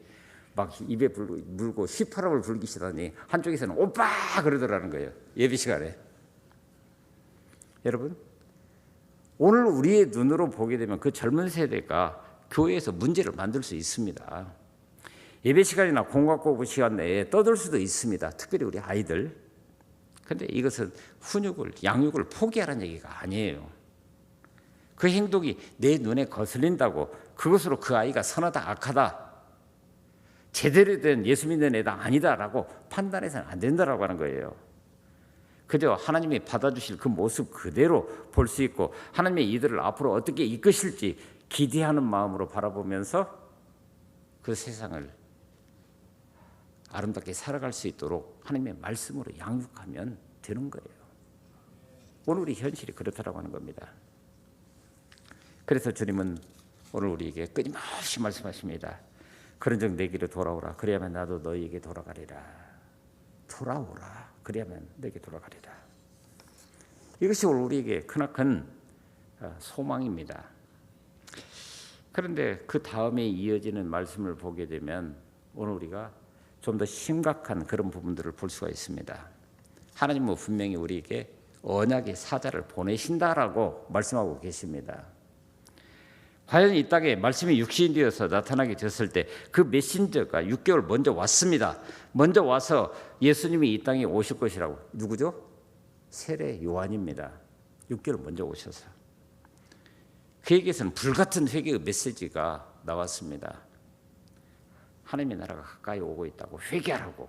[SPEAKER 1] 막 입에 물고 휘파람을 불기시더니 한쪽에서는 오빠 그러더라는 거예요. 예배 시간에. 여러분, 오늘 우리의 눈으로 보게 되면 그 젊은 세대가 교회에서 문제를 만들 수 있습니다. 예배 시간이나 공과공부 시간 내에 떠들 수도 있습니다. 특별히 우리 아이들. 그런데 이것은 양육을 포기하라는 얘기가 아니에요. 그 행동이 내 눈에 거슬린다고 그것으로 그 아이가 선하다 악하다 제대로 된 예수 믿는 애다 아니다라고 판단해서는 안 된다라고 하는 거예요. 그저 하나님이 받아주실 그 모습 그대로 볼 수 있고 하나님의 이들을 앞으로 어떻게 이끄실지 기대하는 마음으로 바라보면서 그 세상을 아름답게 살아갈 수 있도록 하나님의 말씀으로 양육하면 되는 거예요. 오늘 우리 현실이 그렇다라고 하는 겁니다. 그래서 주님은 오늘 우리에게 끊임없이 말씀하십니다. 그런즉 내게로 돌아오라. 그리하면 나도 너희에게 돌아가리라. 돌아오라. 그리하면 내게 돌아가리라. 이것이 오늘 우리에게 크나큰 소망입니다. 그런데 그 다음에 이어지는 말씀을 보게 되면 오늘 우리가 좀 더 심각한 그런 부분들을 볼 수가 있습니다. 하나님은 분명히 우리에게 언약의 사자를 보내신다라고 말씀하고 계십니다. 과연 이 땅에 말씀이 육신이 되어서 나타나게 됐을 때 그 메신저가 6개월 먼저 왔습니다. 먼저 와서 예수님이 이 땅에 오실 것이라고. 누구죠? 세례 요한입니다. 6개월 먼저 오셔서 그에게서는 불같은 회개의 메시지가 나왔습니다. 하나님의 나라가 가까이 오고 있다고 회개하라고.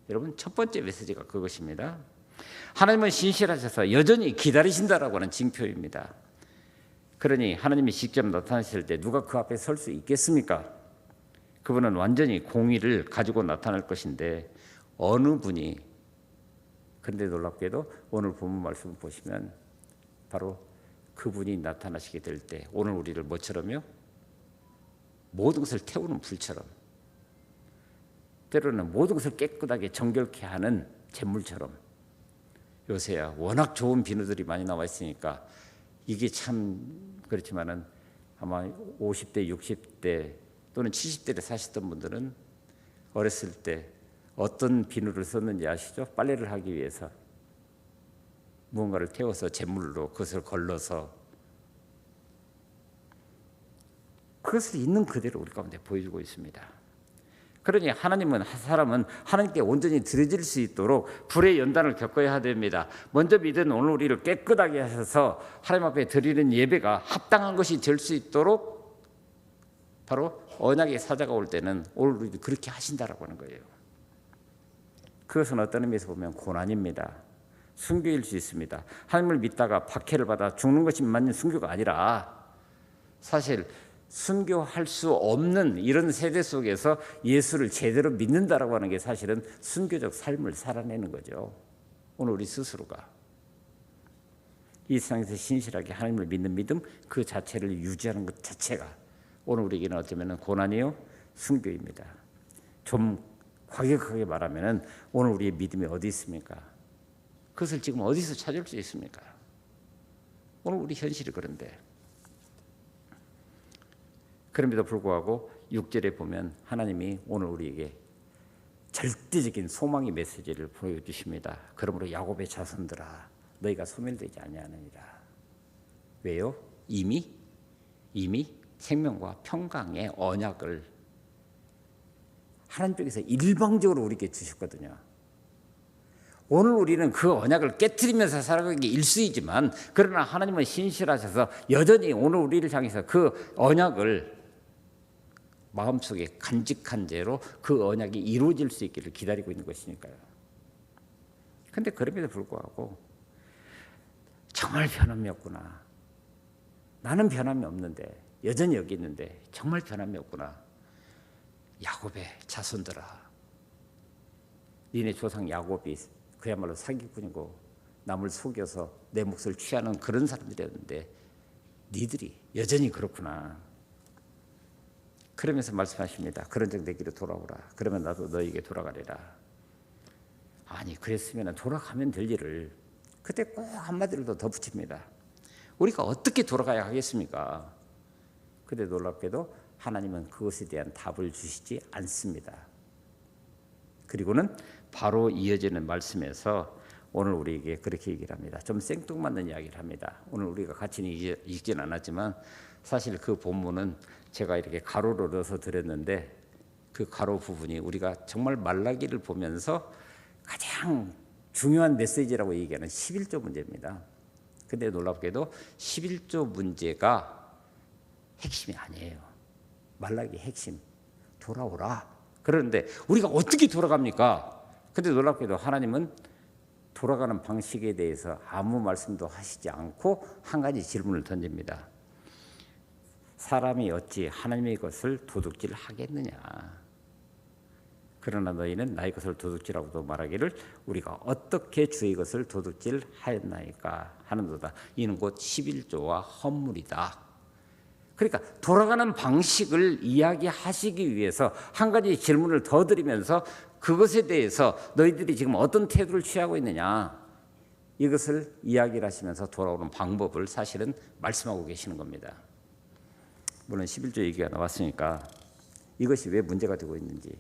[SPEAKER 1] 여러분, 첫 번째 메시지가 그것입니다. 하나님은 신실하셔서 여전히 기다리신다라고 하는 징표입니다. 그러니 하나님이 직접 나타나실 때 누가 그 앞에 설 수 있겠습니까? 그분은 완전히 공의를 가지고 나타날 것인데 어느 분이, 그런데 놀랍게도 오늘 본문 말씀 보시면 바로 그분이 나타나시게 될 때 오늘 우리를 뭐처럼요? 모든 것을 태우는 불처럼, 때로는 모든 것을 깨끗하게 정결케 하는 잿물처럼. 요새야 워낙 좋은 비누들이 많이 나와 있으니까 이게 참 그렇지만은 아마 50대, 60대 또는 70대를 사시던 분들은 어렸을 때 어떤 비누를 썼는지 아시죠? 빨래를 하기 위해서 무언가를 태워서 잿물로 그것을 걸러서 그것을 있는 그대로 우리 가운데 보여주고 있습니다. 그러니 하나님은, 사람은 하나님께 온전히 드려질 수 있도록 불의 연단을 겪어야 됩니다. 먼저 믿은 오늘 우리를 깨끗하게 하셔서 하나님 앞에 드리는 예배가 합당한 것이 될 수 있도록 바로 언약의 사자가 올 때는 오늘 우리도 그렇게 하신다라고 하는 거예요. 그것은 어떤 의미에서 보면 고난입니다. 순교일 수 있습니다. 하나님을 믿다가 박해를 받아 죽는 것이 맞는 순교가 아니라 사실 순교할 수 없는 이런 세대 속에서 예수를 제대로 믿는다라고 하는 게 사실은 순교적 삶을 살아내는 거죠. 오늘 우리 스스로가 이 세상에서 신실하게 하나님을 믿는 믿음 그 자체를 유지하는 것 자체가 오늘 우리에게는 어쩌면 고난이요 순교입니다. 좀 과격하게 말하면 오늘 우리의 믿음이 어디 있습니까? 그것을 지금 어디서 찾을 수 있습니까? 오늘 우리 현실이 그런데, 그럼에도 불구하고 6절에 보면 하나님이 오늘 우리에게 절대적인 소망의 메시지를 보여주십니다. 그러므로 야곱의 자손들아 너희가 소멸되지 아니하느니라. 왜요? 이미 생명과 평강의 언약을 하나님 쪽에서 일방적으로 우리에게 주셨거든요. 오늘 우리는 그 언약을 깨트리면서 살아가는 게 일수이지만, 그러나 하나님은 신실하셔서 여전히 오늘 우리를 향해서 그 언약을 마음속에 간직한 채로 그 언약이 이루어질 수 있기를 기다리고 있는 것이니까요. 그런데 그럼에도 불구하고 정말 변함이 없구나. 나는 변함이 없는데 여전히 여기 있는데 정말 변함이 없구나. 야곱의 자손들아, 니네 조상 야곱이 그야말로 사기꾼이고 남을 속여서 내 몫을 취하는 그런 사람들이었는데 니들이 여전히 그렇구나. 그러면서 말씀하십니다. 그런즉 내게로 돌아오라. 그러면 나도 너에게 돌아가리라. 아니, 그랬으면 돌아가면 될 일을 그때 꼭 한마디를 더 덧붙입니다. 우리가 어떻게 돌아가야 하겠습니까? 그런데 놀랍게도 하나님은 그것에 대한 답을 주시지 않습니다. 그리고는 바로 이어지는 말씀에서 오늘 우리에게 그렇게 얘기를 합니다. 좀 생뚱맞는 이야기를 합니다. 오늘 우리가 같이 읽지는 않았지만 사실 그 본문은 제가 이렇게 가로로 넣어서 드렸는데 그 가로 부분이 우리가 정말 말라기를 보면서 가장 중요한 메시지라고 얘기하는 11조 문제입니다. 근데 놀랍게도 11조 문제가 핵심이 아니에요. 말라기 핵심, 돌아오라. 그런데 우리가 어떻게 돌아갑니까? 근데 놀랍게도 하나님은 돌아가는 방식에 대해서 아무 말씀도 하시지 않고 한 가지 질문을 던집니다. 사람이 어찌 하나님의 것을 도둑질 하겠느냐. 그러나 너희는 나의 것을 도둑질하고도 말하기를 우리가 어떻게 주의 것을 도둑질 하였나이까 하는도다. 이는 곧 11조와 헌물이다. 그러니까 돌아가는 방식을 이야기하시기 위해서 한 가지 질문을 더 드리면서 그것에 대해서 너희들이 지금 어떤 태도를 취하고 있느냐, 이것을 이야기를 하시면서 돌아오는 방법을 사실은 말씀하고 계시는 겁니다. 물론 11조 얘기가 나왔으니까 이것이 왜 문제가 되고 있는지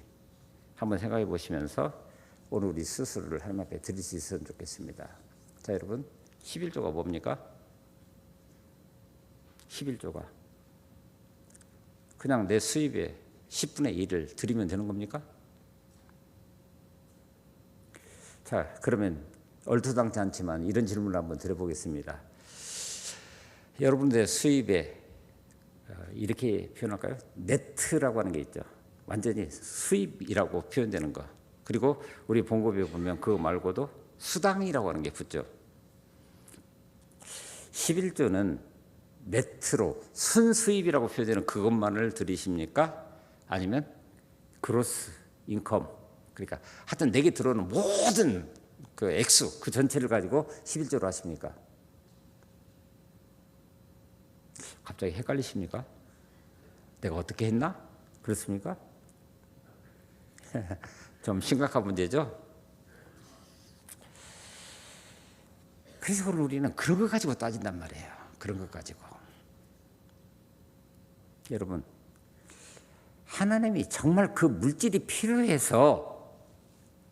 [SPEAKER 1] 한번 생각해 보시면서 오늘 우리 스스로를 하나님 앞에 드릴 수 있으면 좋겠습니다. 자, 여러분, 11조가 뭡니까? 11조가 그냥 내 수입의 10분의 1을 드리면 되는 겁니까? 자, 그러면 얼토당치 않지만 이런 질문을 한번 드려보겠습니다. 여러분들의 수입에 이렇게 표현할까요? 네트라고 하는 게 있죠. 완전히 수입이라고 표현되는 거. 그리고 우리 본고비에 보면 그거 말고도 수당이라고 하는 게 붙죠. 11조는 네트로 순수입이라고 표현되는 그것만을 들이십니까? 아니면 그로스 인컴, 그러니까 하여튼 내게 들어오는 모든 그 액수, 그 전체를 가지고 11조로 하십니까? 갑자기 헷갈리십니까? 내가 어떻게 했나? 그렇습니까? 좀 심각한 문제죠? 그래서 우리는 그런 거 가지고 따진단 말이에요. 그런 것 가지고. 여러분, 하나님이 정말 그 물질이 필요해서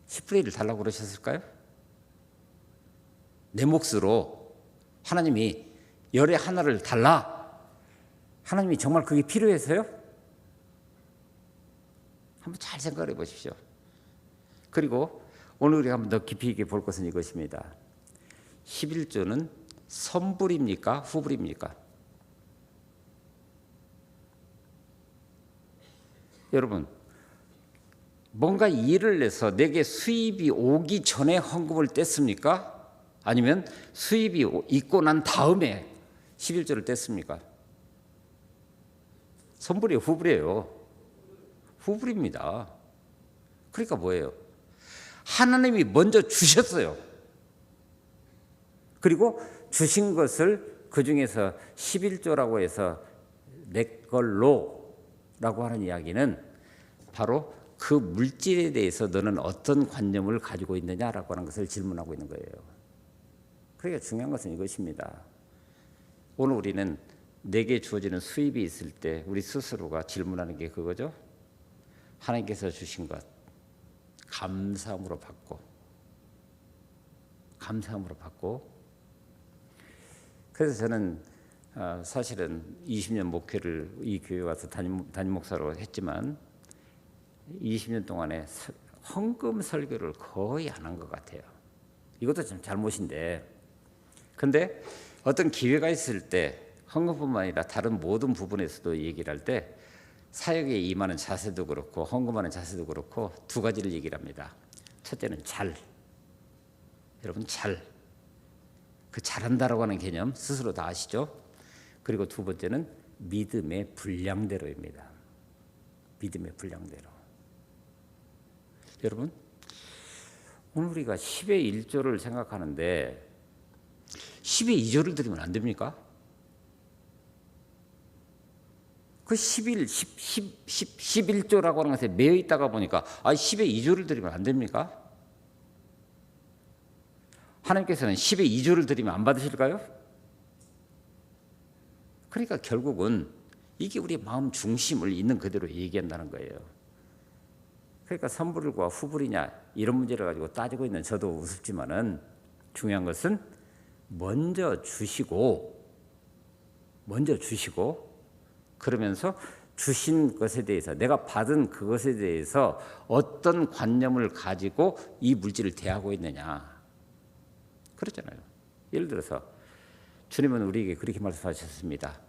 [SPEAKER 1] 10분의 1을 달라고 그러셨을까요? 내 몫으로 하나님이 열의 하나를 달라. 하나님이 정말 그게 필요해서요? 한번 잘 생각해 보십시오. 그리고 오늘 우리가 한번 더 깊이 있게 볼 것은 이것입니다. 11조는 선불입니까? 후불입니까? 여러분, 뭔가 일을 내서 내게 수입이 오기 전에 헌금을 뗐습니까? 아니면 수입이 있고 난 다음에 11조를 뗐습니까? 선불이에요, 후불이에요? 후불입니다. 그러니까 뭐예요? 하나님이 먼저 주셨어요. 그리고 주신 것을 그 중에서 11조라고 해서 내 걸로 라고 하는 이야기는 바로 그 물질에 대해서 너는 어떤 관념을 가지고 있느냐라고 하는 것을 질문하고 있는 거예요. 그러니까 중요한 것은 이것입니다. 오늘 우리는 내게 주어지는 수입이 있을 때 우리 스스로가 질문하는 게 그거죠. 하나님께서 주신 것 감사함으로 받고 그래서 저는 사실은 20년 목회를 이 교회 와서 담임 목사로 했지만 20년 동안에 헌금 설교를 거의 안 한 것 같아요. 이것도 좀 잘못인데, 근데 어떤 기회가 있을 때 헌금뿐만 아니라 다른 모든 부분에서도 얘기를 할 때 사역에 임하는 자세도 그렇고 헌금하는 자세도 그렇고 두 가지를 얘기를 합니다. 첫째는 여러분 그 잘한다라고 하는 개념 스스로 다 아시죠? 그리고 두 번째는 믿음의 분량대로입니다. 믿음의 분량대로. 여러분, 오늘 우리가 10의 1조를 생각하는데 10의 2조를 드리면 안 됩니까? 그 11조라고 하는 것에 매여 있다가 보니까 10의 2조를 드리면 안 됩니까? 하나님께서는 10의 2조를 드리면 안 받으실까요? 그러니까 결국은 이게 우리 마음 중심을 있는 그대로 얘기한다는 거예요. 그러니까 선불과 후불이냐 이런 문제를 가지고 따지고 있는 저도 우습지만은 중요한 것은 먼저 주시고 그러면서 주신 것에 대해서 내가 받은 그것에 대해서 어떤 관념을 가지고 이 물질을 대하고 있느냐 그렇잖아요. 예를 들어서 주님은 우리에게 그렇게 말씀하셨습니다.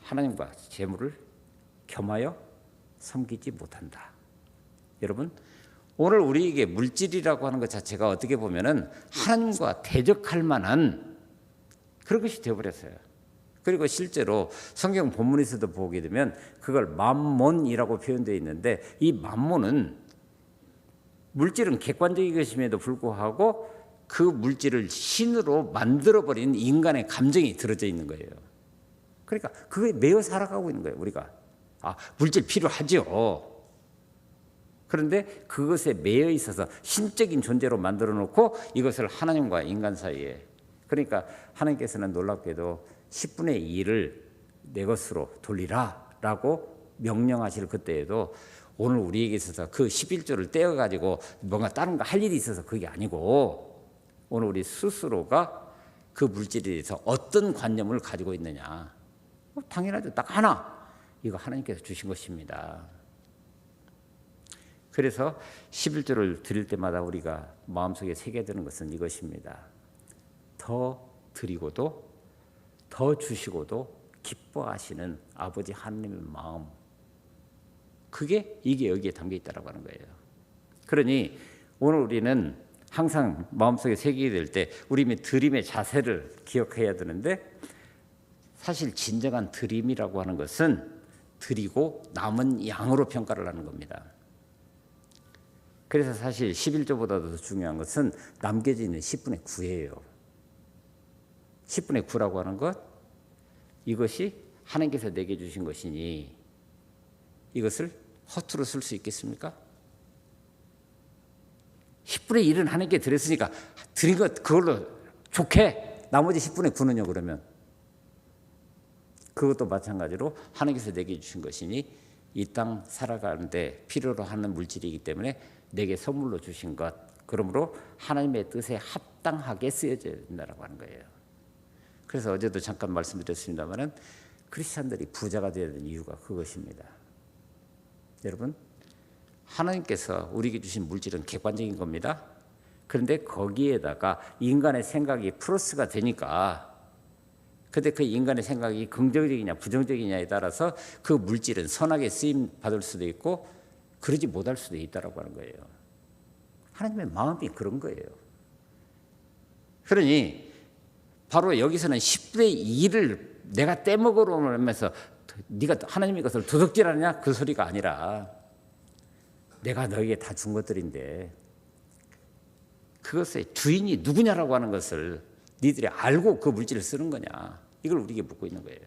[SPEAKER 1] 하나님과 재물을 겸하여 섬기지 못한다. 여러분, 오늘 우리에게 물질이라고 하는 것 자체가 어떻게 보면은 하나님과 대적할 만한 그런 것이 되어버렸어요. 그리고 실제로 성경 본문에서도 보게 되면 그걸 맘몬이라고 표현되어 있는데 이 맘몬은 물질은 객관적인 것임에도 불구하고 그 물질을 신으로 만들어버린 인간의 감정이 들어져 있는 거예요. 그러니까 그거에 매여 살아가고 있는 거예요, 우리가. 물질 필요하죠. 그런데 그것에 매여 있어서 신적인 존재로 만들어 놓고 이것을 하나님과 인간 사이에, 그러니까 하나님께서는 놀랍게도 10분의 1을 내 것으로 돌리라 라고 명령하실 그때에도 오늘 우리에게 있어서 그 11조를 떼어가지고 뭔가 다른 거 할 일이 있어서 그게 아니고, 오늘 우리 스스로가 그 물질에 대해서 어떤 관념을 가지고 있느냐. 당연하죠. 딱 하나, 이거 하나님께서 주신 것입니다. 그래서 11조를 드릴 때마다 우리가 마음속에 새겨드는 것은 이것입니다. 더 드리고도 더 주시고도 기뻐하시는 아버지 하나님의 마음, 이게 여기에 담겨 있다고 하는 거예요. 그러니 오늘 우리는 항상 마음속에 새기게 될 때 우리 드림의 자세를 기억해야 되는데, 사실 진정한 드림이라고 하는 것은 드리고 남은 양으로 평가를 하는 겁니다. 그래서 사실 11조보다도 더 중요한 것은 남겨져 있는 10분의 9예요. 10분의 9라고 하는 것, 이것이 하나님께서 내게 주신 것이니 이것을 허투루 쓸 수 있겠습니까? 10분의 1은 하나님께 드렸으니까 드린 것 그걸로 좋게, 나머지 10분의 9는요 그러면 그것도 마찬가지로 하나님께서 내게 주신 것이니 이 땅 살아가는데 필요로 하는 물질이기 때문에 내게 선물로 주신 것, 그러므로 하나님의 뜻에 합당하게 쓰여져야 된다고 하는 거예요. 그래서 어제도 잠깐 말씀드렸습니다마는 크리스찬들이 부자가 되어야 되는 이유가 그것입니다. 여러분, 하나님께서 우리에게 주신 물질은 객관적인 겁니다. 그런데 거기에다가 인간의 생각이 플러스가 되니까, 근데 그 인간의 생각이 긍정적이냐 부정적이냐에 따라서 그 물질은 선하게 쓰임 받을 수도 있고 그러지 못할 수도 있다고 하는 거예요. 하나님의 마음이 그런 거예요. 그러니 바로 여기서는 10분의 2를 내가 떼먹으러 오면서 네가 하나님의 것을 도둑질하느냐 그 소리가 아니라, 내가 너에게 다 준 것들인데 그것의 주인이 누구냐라고 하는 것을 니들이 알고 그 물질을 쓰는 거냐, 이걸 우리에게 묻고 있는 거예요.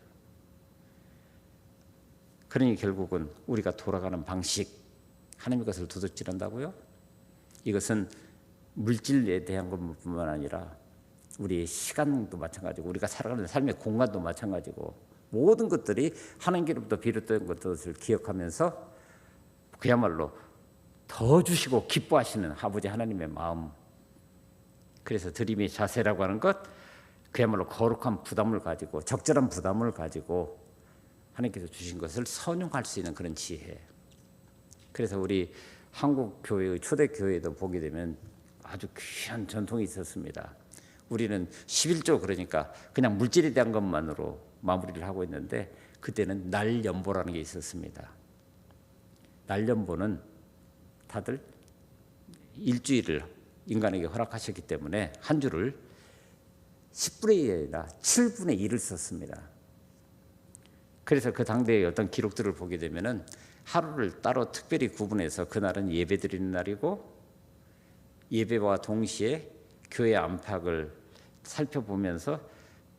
[SPEAKER 1] 그러니 결국은 우리가 돌아가는 방식, 하나님의 것을 도둑질한다고요? 이것은 물질에 대한 것뿐만 아니라 우리의 시간도 마찬가지고 우리가 살아가는 삶의 공간도 마찬가지고 모든 것들이 하나님께로부터 비롯된 것을 기억하면서 그야말로 더 주시고 기뻐하시는 아버지 하나님의 마음, 그래서 드림의 자세라고 하는 것, 그야말로 거룩한 부담을 가지고 적절한 부담을 가지고 하나님께서 주신 것을 선용할 수 있는 그런 지혜. 그래서 우리 한국 교회의 초대 교회도 보게 되면 아주 귀한 전통이 있었습니다. 우리는 11조 그러니까 그냥 물질에 대한 것만으로 마무리를 하고 있는데, 그때는 날연보라는 게 있었습니다. 날연보는 다들 일주일을 인간에게 허락하셨기 때문에 한 주를 10분의 1이 아니라 7분의 1을 썼습니다. 그래서 그 당대의 어떤 기록들을 보게 되면은 하루를 따로 특별히 구분해서 그날은 예배 드리는 날이고, 예배와 동시에 교회 안팎을 살펴보면서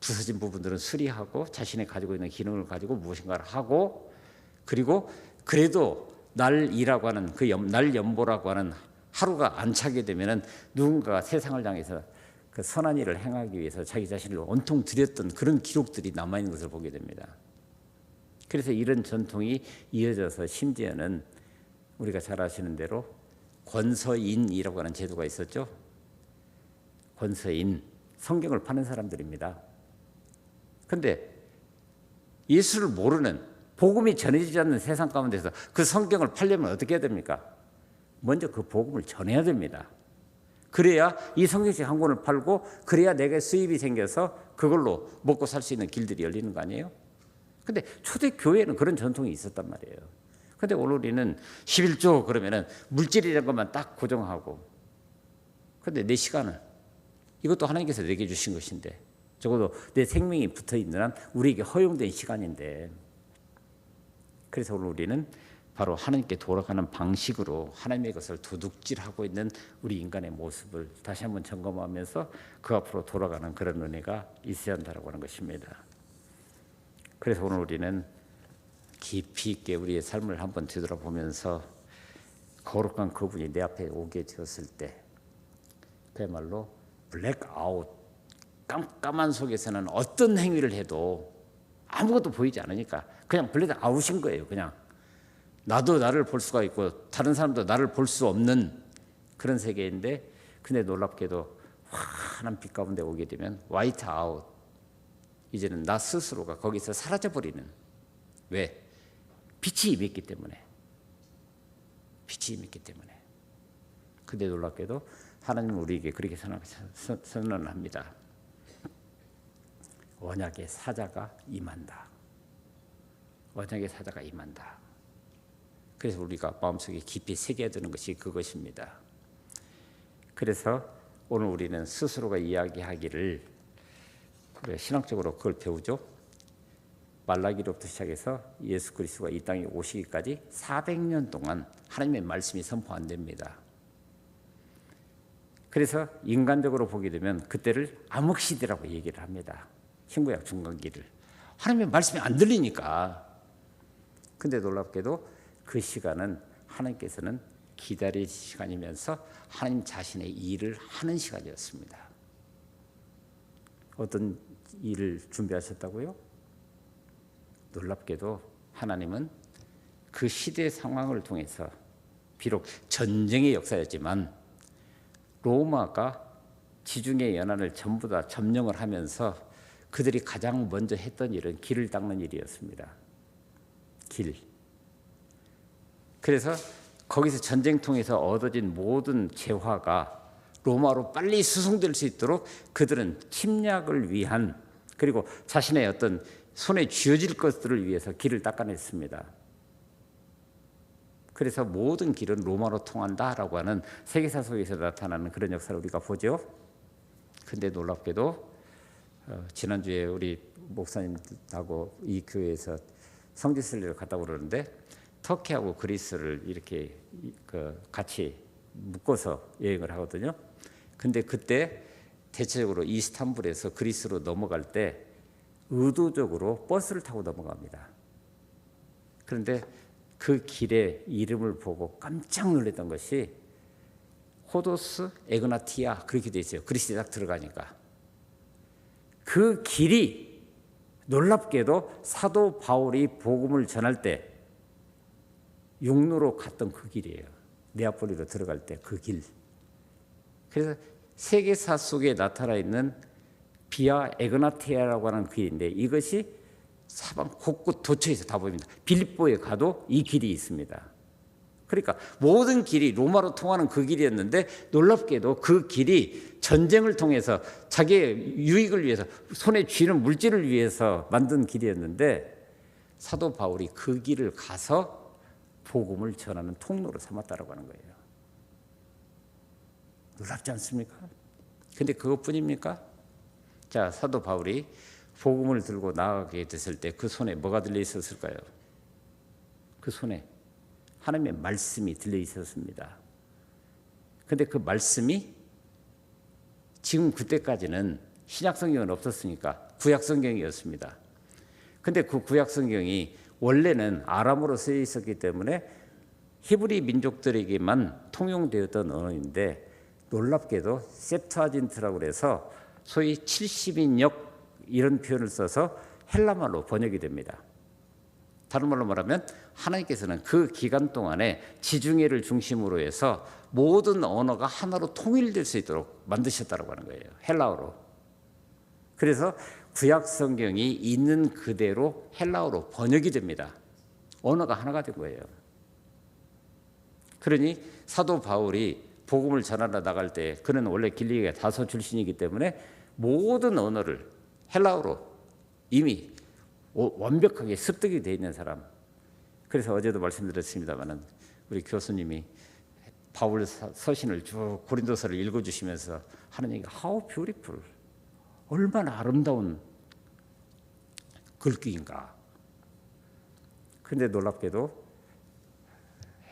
[SPEAKER 1] 부서진 부분들은 수리하고 자신이 가지고 있는 기능을 가지고 무엇인가를 하고, 그리고 그래도 날이라고 하는 그 날연보라고 하는 하루가 안 차게 되면은 누군가가 세상을 향해서 그 선한 일을 행하기 위해서 자기 자신을 온통 드렸던 그런 기록들이 남아있는 것을 보게 됩니다. 그래서 이런 전통이 이어져서 심지어는 우리가 잘 아시는 대로 권서인이라고 하는 제도가 있었죠. 권서인, 성경을 파는 사람들입니다. 그런데 예수를 모르는, 복음이 전해지지 않는 세상 가운데서 그 성경을 팔려면 어떻게 해야 됩니까? 먼저 그 복음을 전해야 됩니다. 그래야 이 성경책 한 권을 팔고, 그래야 내게 수입이 생겨서 그걸로 먹고 살 수 있는 길들이 열리는 거 아니에요? 근데 초대 교회는 그런 전통이 있었단 말이에요. 근데 오늘 우리는 11조 그러면은 물질이라는 것만 딱 고정하고, 근데 내 시간을, 이것도 하나님께서 내게 주신 것인데, 적어도 내 생명이 붙어 있는 한 우리에게 허용된 시간인데, 그래서 오늘 우리는 바로 하나님께 돌아가는 방식으로 하나님의 것을 도둑질하고 있는 우리 인간의 모습을 다시 한번 점검하면서 그 앞으로 돌아가는 그런 은혜가 있어야 한다고 하는 것입니다. 그래서 오늘 우리는 깊이 있게 우리의 삶을 한번 되돌아보면서 거룩한 그분이 내 앞에 오게 되었을 때 그야말로 블랙아웃, 깜깜한 속에서는 어떤 행위를 해도 아무것도 보이지 않으니까 그냥 블랙아웃인 거예요. 그냥 나도 나를 볼 수가 있고 다른 사람도 나를 볼 수 없는 그런 세계인데, 근데 놀랍게도 환한 빛 가운데 오게 되면 화이트아웃, 이제는 나 스스로가 거기서 사라져버리는. 왜? 빛이 임했기 때문에. 빛이 임했기 때문에. 근데 놀랍게도 하나님은 우리에게 그렇게 선언합니다. 언약의 사자가 임한다. 언약의 사자가 임한다. 그래서 우리가 마음속에 깊이 새겨야 되는 것이 그것입니다. 그래서 오늘 우리는 스스로가 이야기하기를, 신학적으로 그걸 배우죠. 말라기로부터 시작해서 예수 그리스도가 이 땅에 오시기까지 400년 동안 하나님의 말씀이 선포 안 됩니다. 그래서 인간적으로 보게 되면 그때를 암흑시대라고 얘기를 합니다. 신구약 중간기를. 하나님의 말씀이 안 들리니까. 근데 놀랍게도 그 시간은 하나님께서는 기다릴 시간이면서 하나님 자신의 일을 하는 시간이었습니다. 어떤 일을 준비하셨다고요? 놀랍게도 하나님은 그 시대 상황을 통해서, 비록 전쟁의 역사였지만 로마가 지중해 연안을 전부 다 점령을 하면서 그들이 가장 먼저 했던 일은 길을 닦는 일이었습니다. 길. 그래서 거기서 전쟁 통해서 얻어진 모든 재화가 로마로 빨리 수송될 수 있도록 그들은 침략을 위한, 그리고 자신의 어떤 손에 쥐어질 것들을 위해서 길을 닦아냈습니다. 그래서 모든 길은 로마로 통한다라고 하는 세계사 속에서 나타나는 그런 역사를 우리가 보죠. 근데 놀랍게도 지난주에 우리 목사님하고 이 교회에서 성지순례를 갔다 오르는데 터키하고 그리스를 이렇게 같이 묶어서 여행을 하거든요. 근데 그때 대체적으로 이스탄불에서 그리스로 넘어갈 때 의도적으로 버스를 타고 넘어갑니다. 그런데 그 길의 이름을 보고 깜짝 놀랐던 것이 호도스 에그나티아, 그렇게 돼 있어요. 그리스에 딱 들어가니까. 그 길이 놀랍게도 사도 바울이 복음을 전할 때 육로로 갔던 그 길이에요. 네아폴리로 들어갈 때 그 길. 그래서 세계사 속에 나타나 있는 비아 에그나티아라고 하는 길인데, 이것이 사방 곳곳 도처에서 다 보입니다. 빌립보에 가도 이 길이 있습니다. 그러니까 모든 길이 로마로 통하는 그 길이었는데, 놀랍게도 그 길이 전쟁을 통해서 자기의 유익을 위해서, 손에 쥐는 물질을 위해서 만든 길이었는데, 사도 바울이 그 길을 가서 복음을 전하는 통로로 삼았다라고 하는 거예요. 놀랍지 않습니까? 근데 그것뿐입니까? 자, 사도 바울이 복음을 들고 나아가게 됐을 때 그 손에 뭐가 들려 있었을까요? 그 손에 하나님의 말씀이 들려 있었습니다. 근데 그 말씀이 지금 그때까지는 신약 성경은 없었으니까 구약 성경이었습니다. 근데 그 구약 성경이 원래는 아람어로 쓰여 있었기 때문에 히브리 민족들에게만 통용되었던 언어인데, 놀랍게도 셉투아진트라고 해서 소위 70인역 이런 표현을 써서 헬라말로 번역이 됩니다. 다른 말로 말하면 하나님께서는 그 기간 동안에 지중해를 중심으로 해서 모든 언어가 하나로 통일될 수 있도록 만드셨다고 하는 거예요. 헬라어로. 그래서 구약 성경이 있는 그대로 헬라어로 번역이 됩니다. 언어가 하나가 된 거예요. 그러니 사도 바울이 복음을 전하러 나갈 때, 그는 원래 길리기가 다소 출신이기 때문에 모든 언어를 헬라어로 이미 완벽하게 습득이 되어 있는 사람. 그래서 어제도 말씀드렸습니다마는 우리 교수님이 바울 서신을 쭉 고린도서를 읽어주시면서 하는 얘기가 How beautiful, 얼마나 아름다운 글귀인가. 그런데 놀랍게도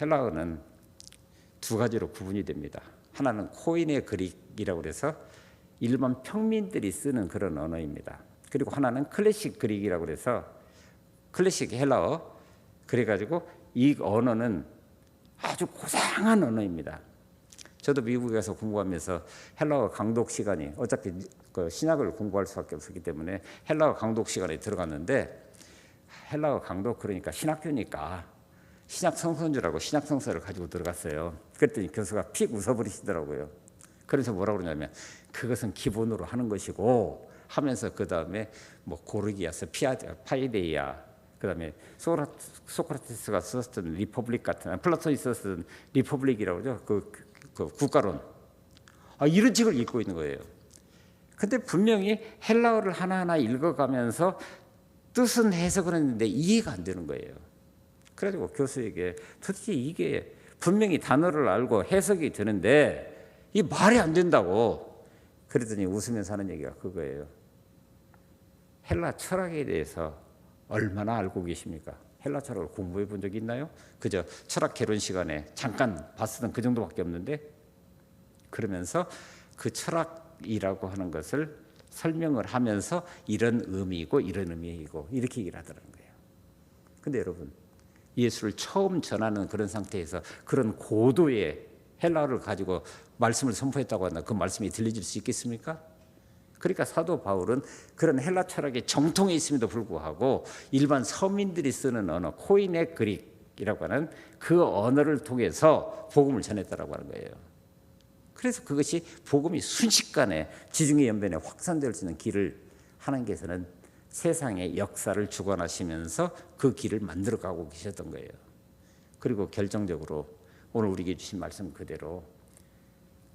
[SPEAKER 1] 헬라어는 두 가지로 구분이 됩니다. 하나는 코인의 그릭이라고 해서 일반 평민들이 쓰는 그런 언어입니다. 그리고 하나는 클래식 그릭이라고 해서 클래식 헬라어. 그래가지고 이 언어는 아주 고상한 언어입니다. 저도 미국에서 공부하면서 헬라어 강독 시간이 어차피 그 신약을 공부할 수밖에 없었기 때문에 헬라어 강독 시간에 들어갔는데 헬라어 강독 그러니까 신학교니까 신약 성서인 줄 알고 신약 성서를 가지고 들어갔어요. 그랬더니 교수가 픽 웃어버리시더라고요. 그래서 뭐라고 그러냐면 그것은 기본으로 하는 것이고 하면서 그 다음에 뭐 고르기아스, 파이데이아, 그 다음에 소크라테스가 썼던 리퍼블릭 같은 플라톤이 썼던 리퍼블릭이라고 그러죠. 그 국가론. 이런 책을 읽고 있는 거예요. 근데 분명히 헬라어를 하나하나 읽어가면서 뜻은 해석을 했는데 이해가 안 되는 거예요. 그래가지고 교수에게 도대체 이게 분명히 단어를 알고 해석이 되는데 이 말이 안 된다고. 그랬더니 웃으면서 하는 얘기가 그거예요. 헬라 철학에 대해서 얼마나 알고 계십니까? 헬라 철학을 공부해 본 적이 있나요? 그저 철학 개론 시간에 잠깐 봤었던 그 정도밖에 없는데, 그러면서 그 철학이라고 하는 것을 설명을 하면서 이런 의미이고 이런 의미이고 이렇게 얘기를 하더라는 거예요. 근데 여러분, 예수를 처음 전하는 그런 상태에서 그런 고도의 헬라어를 가지고 말씀을 선포했다고 한다. 그 말씀이 들려질 수 있겠습니까? 그러니까 사도 바울은 그런 헬라 철학의 정통에 있음에도 불구하고 일반 서민들이 쓰는 언어 코이네 그릭이라고 하는 그 언어를 통해서 복음을 전했다라고 하는 거예요. 그래서 그것이 복음이 순식간에 지중해 연변에 확산될 수 있는 길을 하나님께서는 세상의 역사를 주관하시면서 그 길을 만들어가고 계셨던 거예요. 그리고 결정적으로 오늘 우리에게 주신 말씀 그대로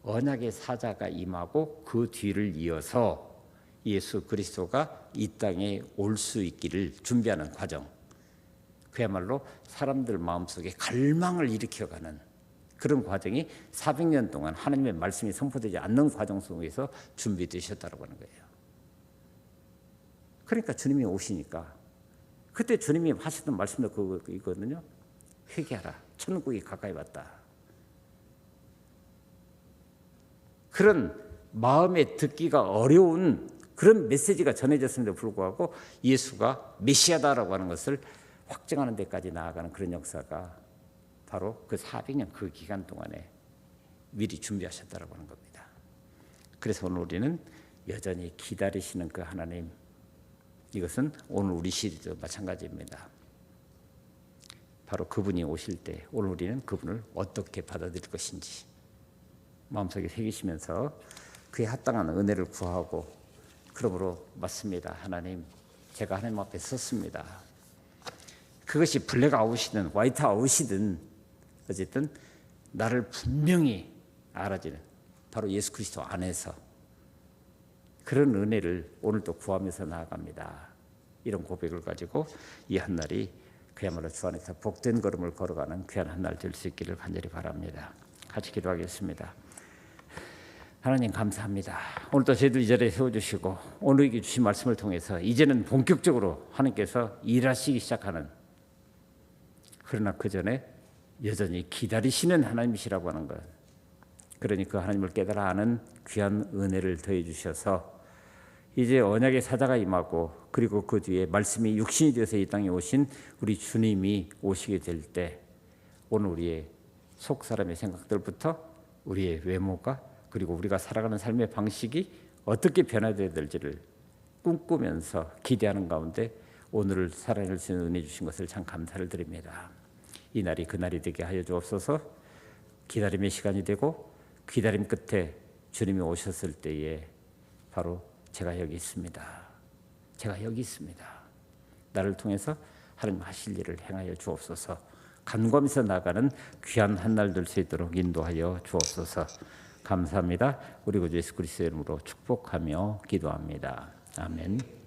[SPEAKER 1] 언약의 사자가 임하고 그 뒤를 이어서 예수 그리스도가 이 땅에 올 수 있기를 준비하는 과정, 그야말로 사람들 마음속에 갈망을 일으켜가는 그런 과정이 400년 동안 하나님의 말씀이 선포되지 않는 과정 속에서 준비되셨다고 하는 거예요. 그러니까 주님이 오시니까 그때 주님이 하셨던 말씀도 그거거든요. 회개하라, 천국이 가까이 왔다. 그런 마음에 듣기가 어려운 그런 메시지가 전해졌음에도 불구하고 예수가 메시아다라고 하는 것을 확증하는 데까지 나아가는 그런 역사가 바로 그 400년 그 기간 동안에 미리 준비하셨다라고 하는 겁니다. 그래서 오늘 우리는 여전히 기다리시는 그 하나님, 이것은 오늘 우리 시대도 마찬가지입니다. 바로 그분이 오실 때 오늘 우리는 그분을 어떻게 받아들일 것인지 마음속에 새기시면서 그에 합당한 은혜를 구하고, 그러므로 맞습니다. 하나님, 제가 하나님 앞에 섰습니다. 그것이 블랙아웃이든 화이트아웃이든 어쨌든 나를 분명히 알아지는 바로 예수 그리스도 안에서 그런 은혜를 오늘도 구하면서 나아갑니다. 이런 고백을 가지고 이 한날이 그야말로 주 안에서 복된 걸음을 걸어가는 귀한 한날 될 수 있기를 간절히 바랍니다. 같이 기도하겠습니다. 하나님 감사합니다. 오늘도 저희들 이 자리에 세워주시고 오늘에게 주신 말씀을 통해서 이제는 본격적으로 하나님께서 일하시기 시작하는, 그러나 그 전에 여전히 기다리시는 하나님이시라고 하는 것, 그러니 그 하나님을 깨달아 아는 귀한 은혜를 더해 주셔서 이제 언약의 사자가 임하고 그리고 그 뒤에 말씀이 육신이 되어서 이 땅에 오신 우리 주님이 오시게 될 때 오늘 우리의 속 사람의 생각들부터 우리의 외모가 그리고 우리가 살아가는 삶의 방식이 어떻게 변화되어야 될지를 꿈꾸면서 기대하는 가운데 오늘을 살아낼 수 있는 은혜 주신 것을 참 감사를 드립니다. 이 날이 그날이 되게 하여 주옵소서. 기다림의 시간이 되고 기다림 끝에 주님이 오셨을 때에 바로 제가 여기 있습니다. 제가 여기 있습니다. 나를 통해서 하나님 하실 일을 행하여 주옵소서. 간구하면서 나가는 귀한 한날 될 수 있도록 인도하여 주옵소서. 감사합니다. 우리 구주 예수 그리스도의 이름으로 축복하며 기도합니다. 아멘.